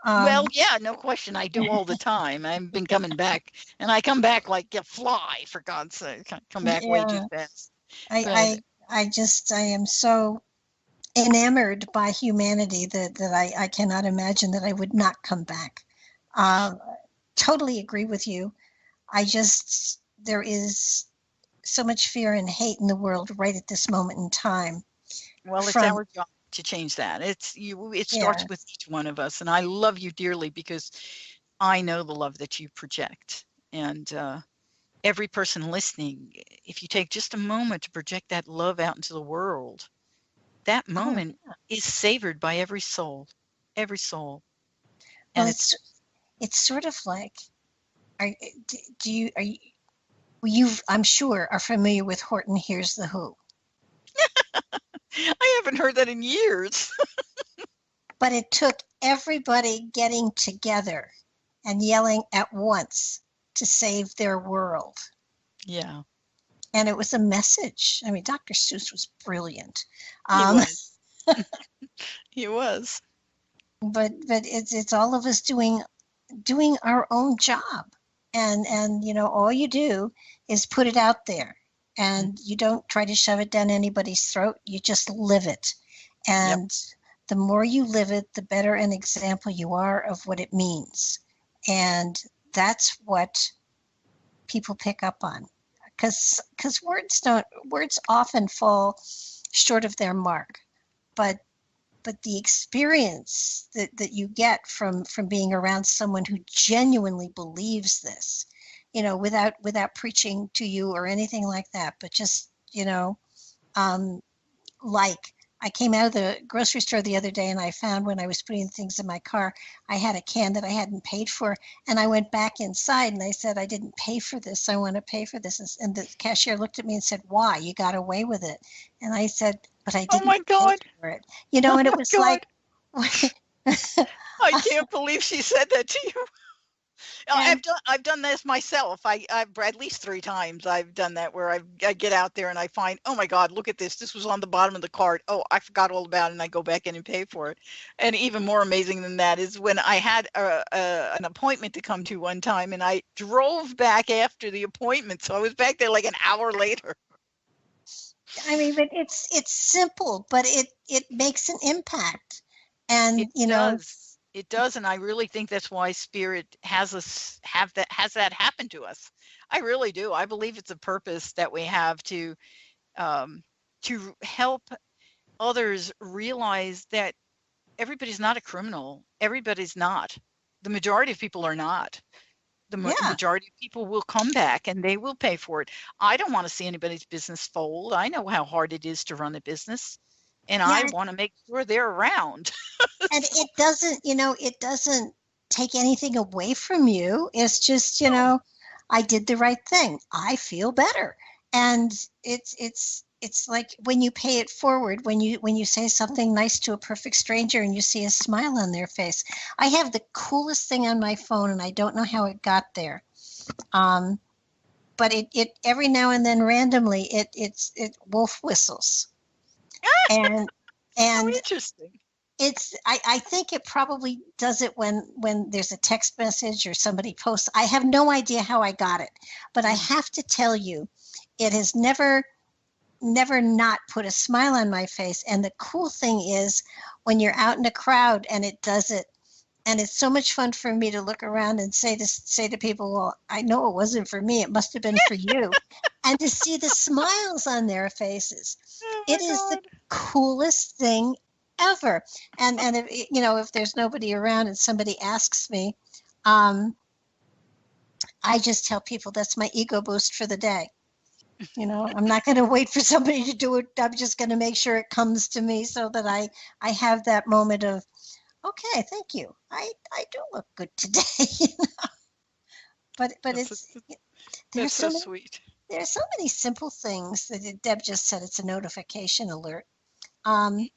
Well, yeah, no question. I do all the time. I've been coming back, and I come back like a fly, for God's sake. I come back way too fast. I I am so enamored by humanity that I cannot imagine that I would not come back. Uh, totally agree with you. There is so much fear and hate in the world right at this moment in time. Well, it's our job to change that. It starts with each one of us. And I love you dearly because I know the love that you project. And every person listening, if you take just a moment to project that love out into the world, that moment is savored by every soul, every soul. And well, it's sort of like, I'm sure are familiar with Horton Hears the Who. I haven't heard that in years. But it took everybody getting together and yelling at once to save their world. Yeah. And it was a message. I mean, Dr. Seuss was brilliant. He was. He was. But it's all of us doing our own job. And you know, all you do is put it out there. And you don't try to shove it down anybody's throat. You just live it. And the more you live it, the better an example you are of what it means. And that's what people pick up on. Because words often fall short of their mark. But the experience that you get from being around someone who genuinely believes this, you know, without preaching to you or anything like that, but just, you know, like I came out of the grocery store the other day and I found when I was putting things in my car, I had a can that I hadn't paid for. And I went back inside and I said, I didn't pay for this. I want to pay for this. And the cashier looked at me and said, why? You got away with it. And I said, but I didn't pay for it. You know, and it was like. I can't believe she said that to you. I've done this myself. I've at least 3 times I've done that where I get out there and I find, oh my God, look at this. This was on the bottom of the cart. Oh, I forgot all about it, and I go back in and pay for it. And even more amazing than that is when I had an appointment to come to one time, and I drove back after the appointment, so I was back there like an hour later. I mean, but it's simple, but it makes an impact, and It does, and I really think that's why Spirit has that happen to us. I really do. I believe it's a purpose that we have to help others realize that everybody's not a criminal. Everybody's not. The majority of people are not. The majority of people will come back and they will pay for it. I don't want to see anybody's business fold. I know how hard it is to run a business. And I want to make sure they're around. And it doesn't take anything away from you. It's just, you know, I did the right thing. I feel better. And it's like when you pay it forward, when you say something nice to a perfect stranger and you see a smile on their face. I have the coolest thing on my phone and I don't know how it got there. But it every now and then randomly it wolf whistles. And oh, interesting. I think it probably does it when there's a text message or somebody posts. I have no idea how I got it, but I have to tell you, it has never not put a smile on my face. And the cool thing is when you're out in a crowd and it does it, and it's so much fun for me to look around and say to people, well, I know it wasn't for me. It must have been for you. And to see the smiles on their faces. It is the coolest thing ever. And if, you know, if there's nobody around and somebody asks me, I just tell people that's my ego boost for the day. You know, I'm not going to wait for somebody to do it. I'm just going to make sure it comes to me so that I have that moment of, okay, thank you. I do look good today. You know? But that's so sweet. There's so many simple things that Deb just said. It's a notification alert. I'm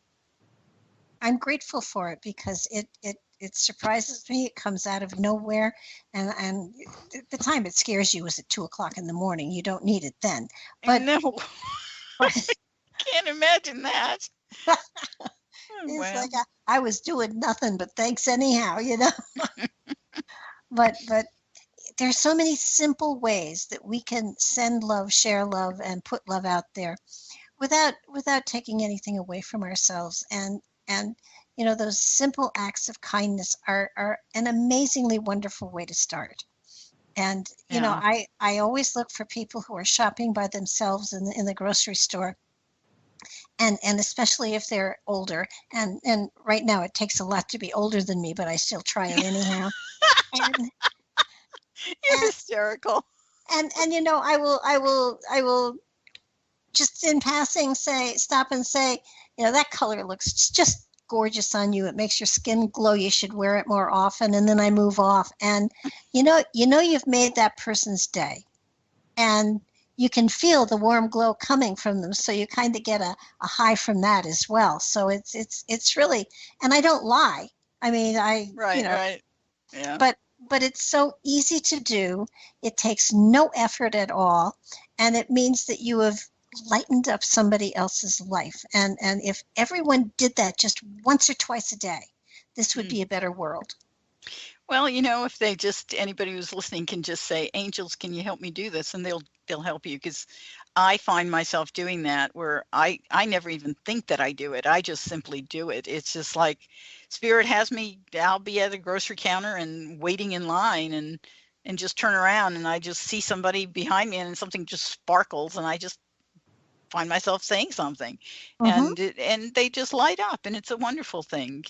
grateful for it because it surprises me. It comes out of nowhere, and the time it scares you is at 2:00 in the morning. You don't need it then. But no, can't imagine that. It's like I was doing nothing but thanks anyhow, you know. but there's so many simple ways that we can send love, share love, and put love out there without taking anything away from ourselves. And those simple acts of kindness are an amazingly wonderful way to start. And Yeah. I always look for people who are shopping by themselves in the grocery store, and especially if they're older. And right now it takes a lot to be older than me, but I still try it anyhow. And You're and hysterical. and I will just in passing stop and say, that color looks just gorgeous on you. It makes your skin glow. You should wear it more often. And then I move off, and you've made that person's day, and you can feel the warm glow coming from them. So you kind of get a high from that as well. So it's really, and I don't lie. I mean, Right. Yeah. but it's so easy to do. It takes no effort at all, and it means that you have lightened up somebody else's life. And if everyone did that just once or twice a day, this would be a better world. Well, if anybody who's listening can just say, "Angels, can you help me do this?" and they'll help you, because I find myself doing that where I never even think that I do it. I just simply do it. It's just like Spirit has me. I'll be at a grocery counter and waiting in line, and just turn around, and I just see somebody behind me, and something just sparkles, and I just find myself saying something, and they just light up, and it's a wonderful thing.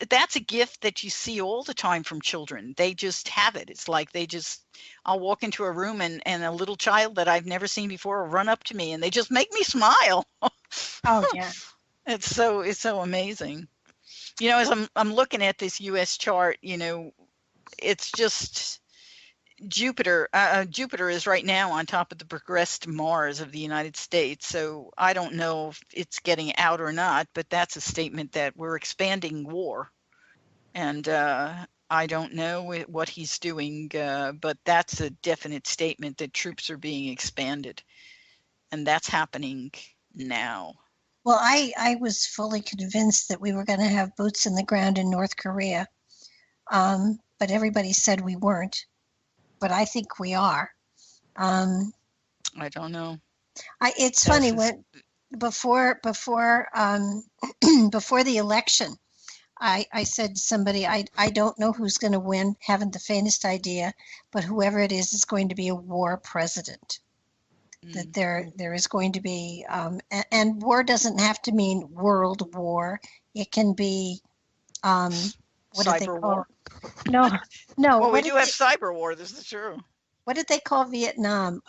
That's a gift that you see all the time from children. They just have it. It's like I'll walk into a room, and a little child that I've never seen before will run up to me, and they just make me smile. Oh yeah. It's so amazing. As I'm looking at this US chart, it's just Jupiter is right now on top of the progressed Mars of the United States. So I don't know if it's getting out or not, but that's a statement that we're expanding war. And I don't know what he's doing, but that's a definite statement that troops are being expanded. And that's happening now. Well, I was fully convinced that we were going to have boots in the ground in North Korea, but everybody said we weren't. But I think we are. I don't know. It's funny when before before the election, I said to somebody, I don't know who's going to win, haven't the faintest idea, but whoever it is going to be a war president. That there is going to be, and war doesn't have to mean world war. It can be, what cyber do they call war. No. Well, we do have cyber war. This is true. What did they call Vietnam?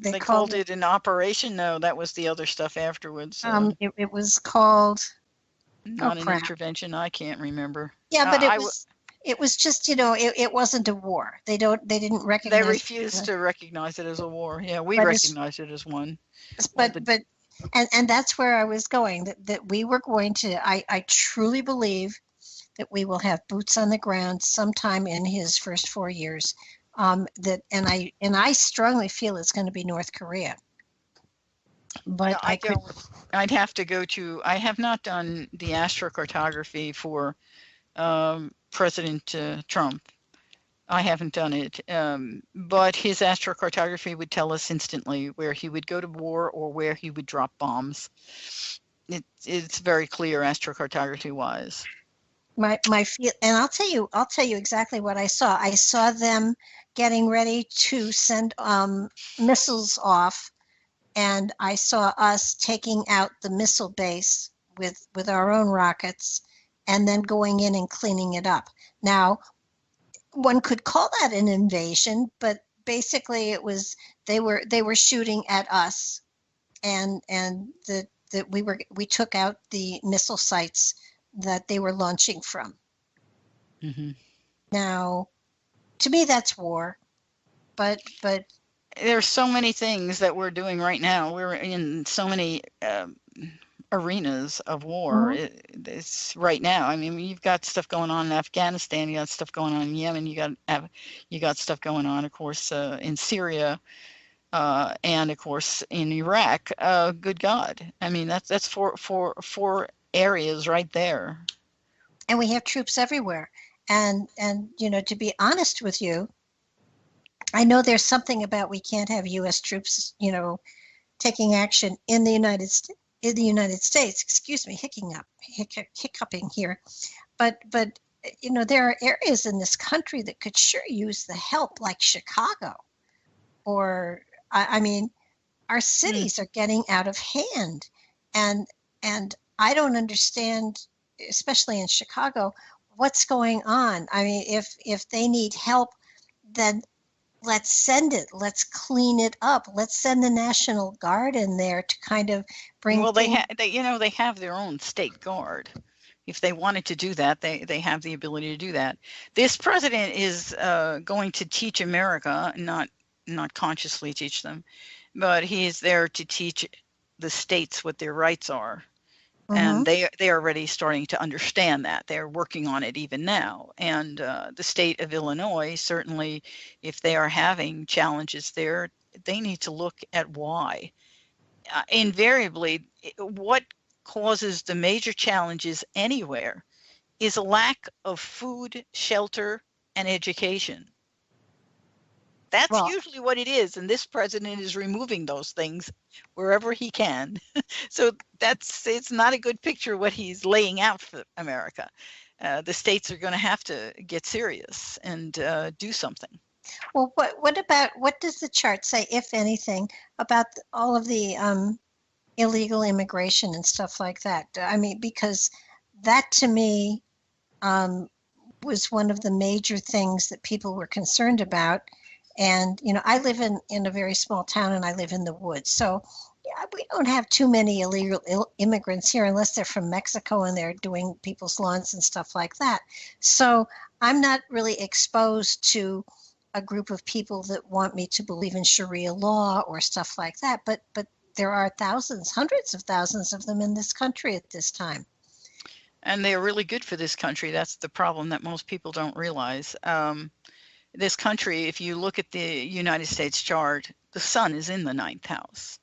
They called it an operation. No, that was the other stuff afterwards. It was called not an intervention. I can't remember. Yeah, but it was just, it wasn't a war. They didn't recognize. They refused to recognize it as a war. Yeah, we recognize it as one. But and that's where I was going. That we were going to. I truly believe that we will have boots on the ground sometime in his first 4 years. And I strongly feel it's going to be North Korea. But I'd have to go to. I have not done the astrocartography for President Trump. I haven't done it, but his astrocartography would tell us instantly where he would go to war or where he would drop bombs. It's very clear astrocartography wise. My feel, and I'll tell you exactly what I saw. I saw them getting ready to send missiles off, and I saw us taking out the missile base with our own rockets, and then going in and cleaning it up. Now, one could call that an invasion, but basically it was they were shooting at us, and that we took out the missile sites that they were launching from. Mm-hmm. Now, to me, that's war, but there's so many things that we're doing right now. We're in so many arenas of war. It's right now. I mean, you've got stuff going on in Afghanistan. You got stuff going on in Yemen. You got stuff going on, of course, in Syria, and of course in Iraq. Good God! I mean, that's four areas right there. And we have troops everywhere. And to be honest with you, I know there's something about we can't have U.S. troops, taking action in the United States. Excuse me, hiccuping here. But there are areas in this country that could sure use the help, like Chicago, or I mean, our cities are getting out of hand, and I don't understand, especially in Chicago, what's going on. I mean, if they need help, then let's send it. Let's clean it up. Let's send the National Guard in there to kind of bring. Well, they have their own state guard. If they wanted to do that, they have the ability to do that. This president is going to teach America, not consciously teach them, but he is there to teach the states what their rights are. And they are already starting to understand that. They're working on it even now. And the state of Illinois, certainly, if they are having challenges there, they need to look at why. Invariably, what causes the major challenges anywhere is a lack of food, shelter, and education. That's usually what it is, and this president is removing those things wherever he can. So it's not a good picture what he's laying out for America. The states are going to have to get serious and do something. Well, what does the chart say, if anything, about all of the illegal immigration and stuff like that? I mean, because that to me was one of the major things that people were concerned about. And, I live in a very small town, and I live in the woods. So we don't have too many illegal immigrants here unless they're from Mexico and they're doing people's lawns and stuff like that. So I'm not really exposed to a group of people that want me to believe in Sharia law or stuff like that. But there are thousands, hundreds of thousands of them in this country at this time. And they're really good for this country. That's the problem that most people don't realize. This country, if you look at the United States chart, the sun is in the 9th house.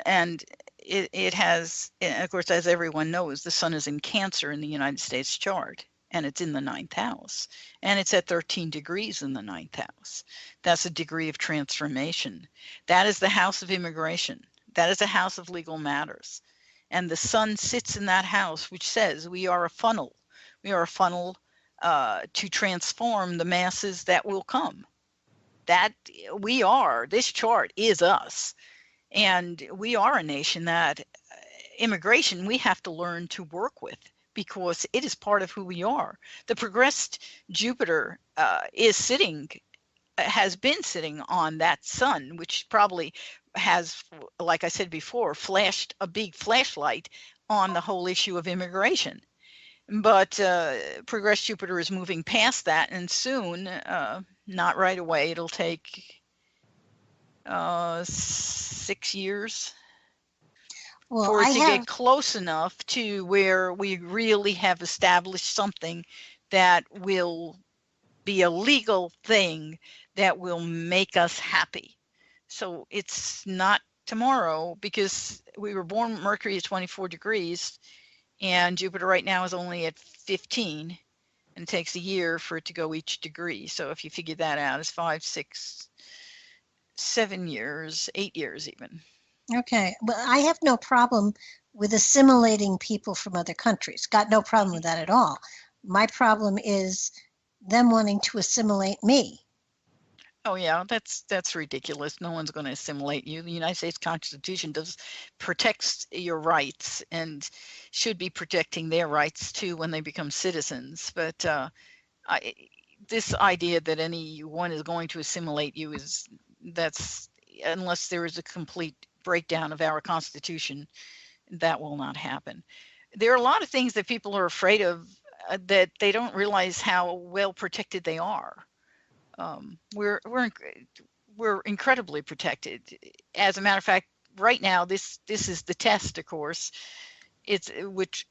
And it has, of course, as everyone knows, the sun is in Cancer in the United States chart, and it's in the 9th house. And it's at 13 degrees in the 9th house. That's a degree of transformation. That is the house of immigration. That is a house of legal matters. And the sun sits in that house, which says we are a funnel. We are a funnel to transform the masses that will come. That this chart is us. And we are a nation that immigration we have to learn to work with, because it is part of who we are. The progressed Jupiter has been sitting on that sun, which probably has, like I said before, flashed a big flashlight on the whole issue of immigration. But progressed Jupiter is moving past that, and soon, not right away, it'll take 6 years for it to get close enough to where we really have established something that will be a legal thing that will make us happy. So it's not tomorrow, because we were born Mercury at 24 degrees. And Jupiter right now is only at 15, and it takes a year for it to go each degree. So if you figure that out, it's 5, 6, 7 years, 8 years even. Okay. Well, I have no problem with assimilating people from other countries. Got no problem with that at all. My problem is them wanting to assimilate me. Oh yeah, that's ridiculous. No one's going to assimilate you. The United States Constitution protects your rights, and should be protecting their rights too when they become citizens. But this idea that anyone is going to assimilate you that's unless there is a complete breakdown of our Constitution, that will not happen. There are a lot of things that people are afraid of that they don't realize how well protected they are. We're incredibly protected. As a matter of fact, right now, this is the test, of course. Which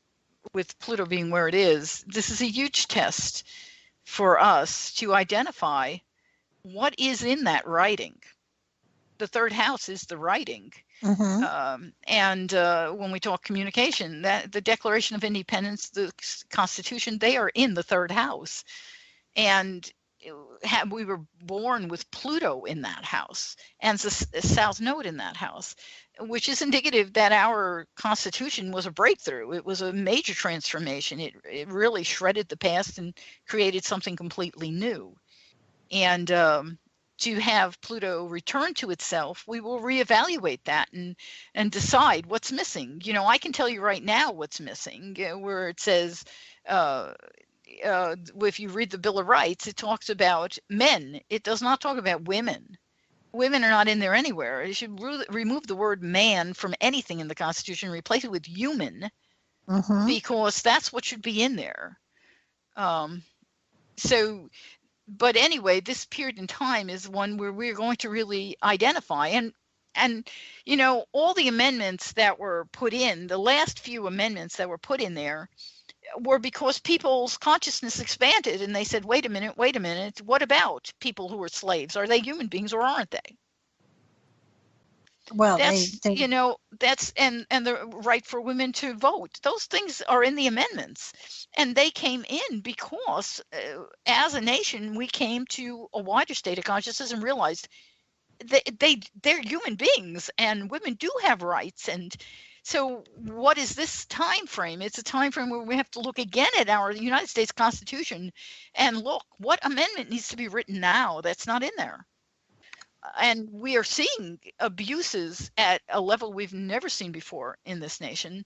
with Pluto being where it is, this is a huge test for us to identify what is in that writing. The 3rd house is the writing. And when we talk communication, that the Declaration of Independence, the Constitution, they are in the 3rd house. And we were born with Pluto in that house and the South Node in that house, which is indicative that our Constitution was a breakthrough. It was a major transformation. It really shredded the past and created something completely new. And to have Pluto return to itself, we will reevaluate that and decide what's missing. You know, I can tell you right now what's missing, where it says, if you read the Bill of Rights, it talks about men. It does not talk about women. Women are not in there anywhere. It should remove the word man from anything in the Constitution, replace it with human, because that's what should be in there. But anyway, this period in time is one where we're going to really identify and you know, all the amendments that were put in, the last few amendments that were put in there were because people's consciousness expanded and they said, wait a minute, what about people who are slaves? Are they human beings or aren't they? Well, that's, you know, that's, and the right for women to vote. Those things are in the amendments, and they came in because as a nation, we came to a wider state of consciousness and realized they're human beings and women do have rights. And so what is this time frame? It's a time frame where we have to look again at our United States Constitution and look what amendment needs to be written now that's not in there. And we are seeing abuses at a level we've never seen before in this nation,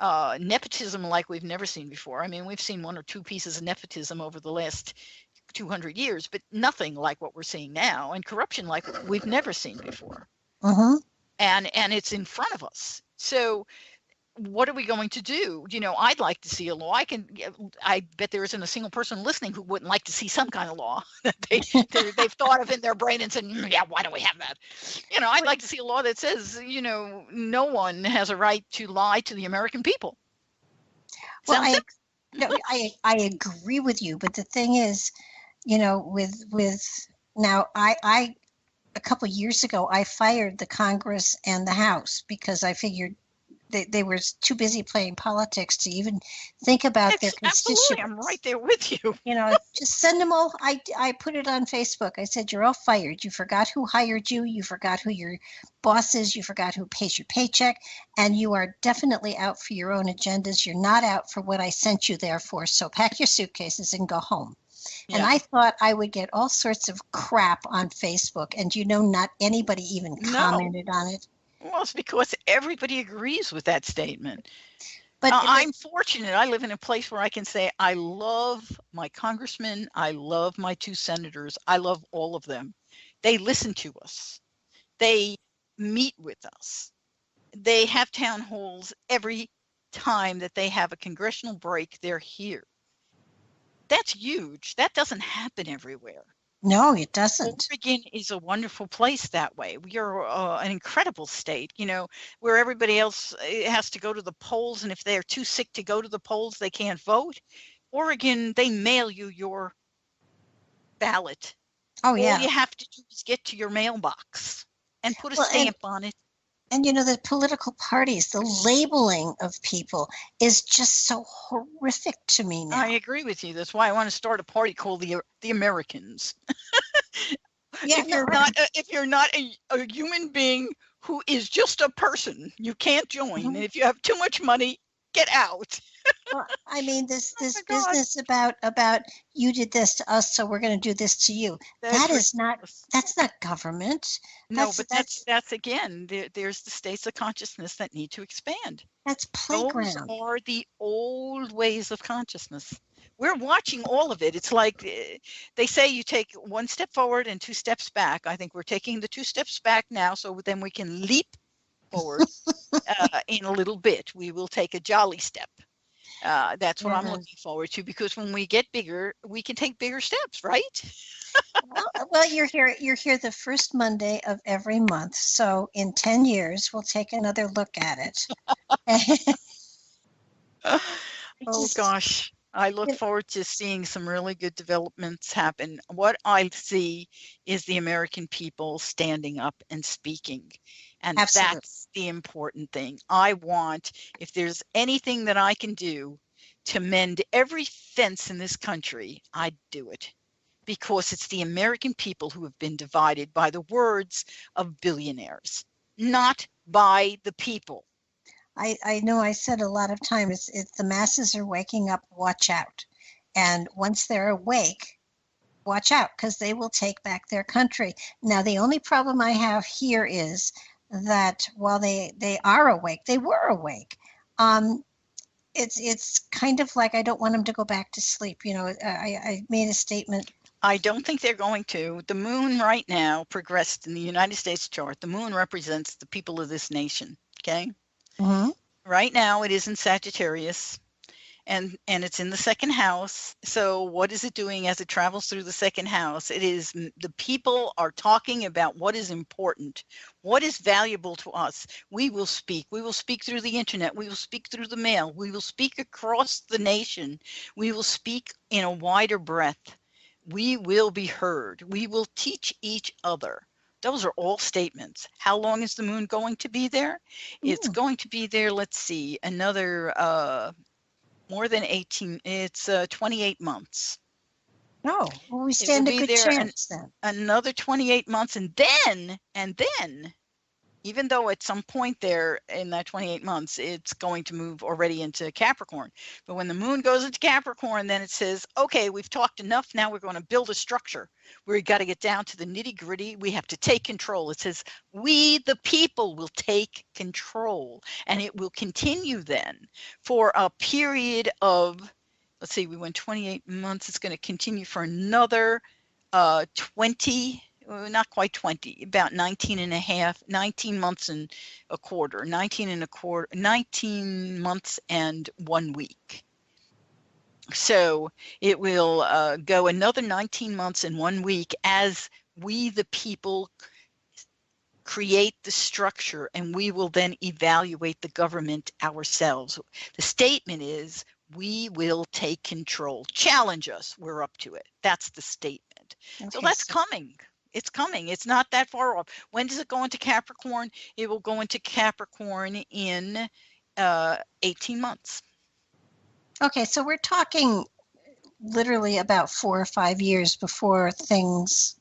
nepotism like we've never seen before. I mean, we've seen one or two pieces of nepotism over the last 200 years, but nothing like what we're seeing now, and corruption like we've never seen before. And it's in front of us. So what are we going to do? You know, I'd like to see a law. I bet there isn't a single person listening who wouldn't like to see some kind of law that they've thought of in their brain and said, yeah, why don't we have that? You know, I'd like to see a law that says, you know, no one has a right to lie to the American people. Well, I agree with you, but the thing is, you know, with now I a couple of years ago I fired the Congress and the House because I figured they were too busy playing politics to even think about their constituents. Absolutely, I'm right there with you. You know, just send them all. I put it on Facebook. I said, you're all fired. You forgot who hired you. You forgot who your boss is. You forgot who pays your paycheck. And you are definitely out for your own agendas. You're not out for what I sent you there for. So pack your suitcases and go home. Yeah. And I thought I would get all sorts of crap on Facebook. And, you know, not anybody even commented on it. Well, it's because everybody agrees with that statement. But I'm fortunate. I live in a place where I can say I love my congressmen. I love my two senators. I love all of them. They listen to us. They meet with us. They have town halls every time that they have a congressional break. They're here. That's huge. That doesn't happen everywhere. No, it doesn't. Oregon is a wonderful place that way. We are an incredible state, you know, where everybody else has to go to the polls. And if they're too sick to go to the polls, they can't vote. Oregon, they mail you your ballot. Oh, yeah. All you have to do is get to your mailbox and put a stamp on it. And, you know, the political parties, the labeling of people is just so horrific to me now. I agree with you. That's why I want to start a party called the Americans. Yeah, if you're not a human being who is just a person, you can't join. And if you have too much money, get out. Well, I mean, this business about you did this to us, so we're going to do this to you. That's not government. No, but that's again, there's the states of consciousness that need to expand. That's playground. Those are the old ways of consciousness. We're watching all of it. It's like they say you take one step forward and two steps back. I think we're taking the two steps back now, so then we can leap forward in a little bit. We will take a jolly step. That's what I'm looking forward to, because when we get bigger, we can take bigger steps, right? well, you're here the first Monday of every month. So in 10 years, we'll take another look at it. Oh, gosh. I look forward to seeing some really good developments happen. What I see is the American people standing up and speaking. And Absolutely. That's the important thing. I want, if there's anything that I can do to mend every fence in this country, I'd do it. because it's the American people who have been divided by the words of billionaires, not by the people. I know I said a lot of times the masses are waking up, watch out. And once they're awake, watch out, because they will take back their country. Now, the only problem I have here is that while they are awake, they were awake. It's kind of like I don't want them to go back to sleep. You know, I made a statement. I don't think they're going to. The moon right now progressed in the United States chart. The moon represents the people of this nation. Okay. Mm-hmm. Right now it is in Sagittarius, and it's in the second house. So what is it doing as it travels through the second house? It is, the people are talking about what is important, what is valuable to us. We will speak through the internet, we will speak through the mail, we will speak across the nation, we will speak in a wider breadth, we will be heard, we will teach each other. Those are all statements. How long is the moon going to be there? It's going to be there, let's see, another more than 18, it's 28 months. No, well, we stand a good chance then. Another 28 months, and then, even though at some point there in that 28 months, it's going to move already into Capricorn. But when the moon goes into Capricorn, then it says, okay, we've talked enough. Now we're going to build a structure. We've got to get down to the nitty gritty. We have to take control. It says, we, the people, will take control. And it will continue then for a period of, let's see, we went 28 months. It's going to continue for another 20, not quite 20, about 19 months and a quarter, 19 months and 1 week. So it will go another 19 months and 1 week as we, the people, create the structure, and we will then evaluate the government ourselves. The statement is, we will take control. Challenge us. We're up to it. That's the statement. Okay, so that's coming. It's coming. It's not that far off. When does it go into Capricorn? It will go into Capricorn in 18 months. Okay, so we're talking literally about 4 or 5 years before things.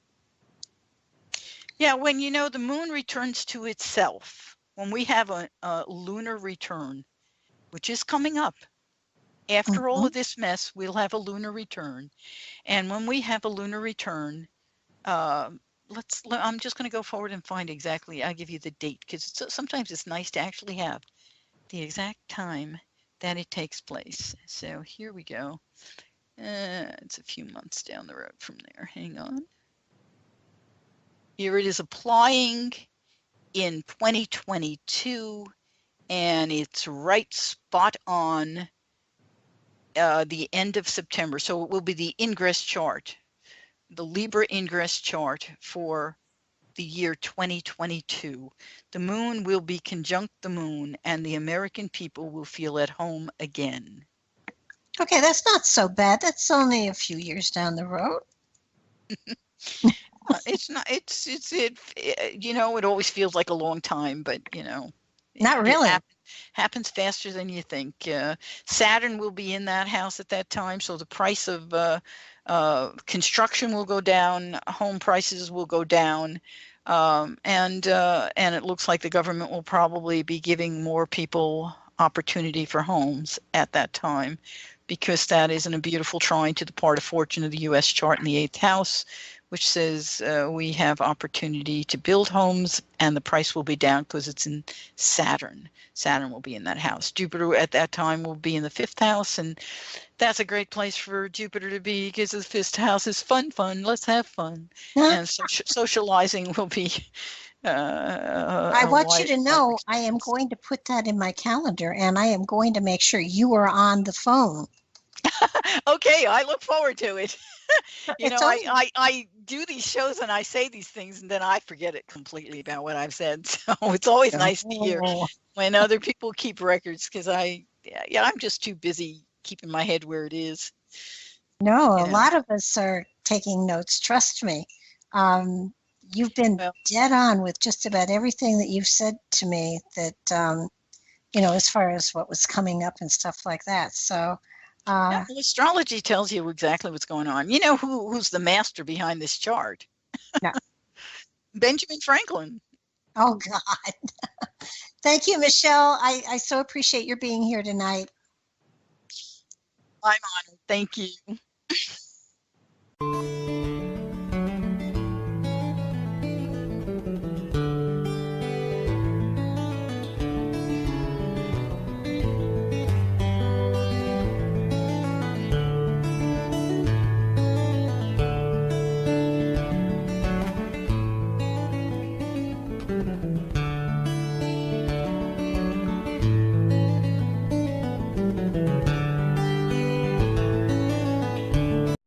Yeah, when the moon returns to itself, when we have a lunar return, which is coming up. After all of this mess, we'll have a lunar return. And when we have a lunar return, I'm just going to go forward and find exactly, I'll give you the date, because sometimes it's nice to actually have the exact time that it takes place. So here we go. It's a few months down the road from there. Hang on. Here it is applying in 2022, and it's right spot on the end of September. So it will be the ingress chart, the Libra ingress chart for the year 2022. The moon will be conjunct the moon, and the American people will feel at home again. Okay, that's not so bad. That's only a few years down the road. It's not, it always feels like a long time, but not really. It happens faster than you think. Saturn will be in that house at that time, so the price of construction will go down, home prices will go down, and it looks like the government will probably be giving more people opportunity for homes at that time, because that is in a beautiful trine to the part of fortune of the U.S. chart in the 8th house, which says we have opportunity to build homes, and the price will be down because it's in Saturn. Saturn will be in that house. Jupiter at that time will be in the 5th house, and that's a great place for Jupiter to be, because the 5th house is fun. Let's have fun. And socializing will be I want you to know I am going to put that in my calendar, and I am going to make sure you are on the phone. Okay, I look forward to it. I do these shows and I say these things, and then I forget it completely about what I've said. So it's always nice to hear when other people keep records, because I'm just too busy keeping my head where it is. No, a lot of us are taking notes. Trust me. You've been dead on with just about everything that you've said to me, that, as far as what was coming up and stuff like that. So Uh, Well, astrology tells you exactly what's going on. You know who's the master behind this chart? No. Benjamin Franklin. oh God. Thank you, Michelle. I so appreciate your being here tonight. I'm honored. Thank you.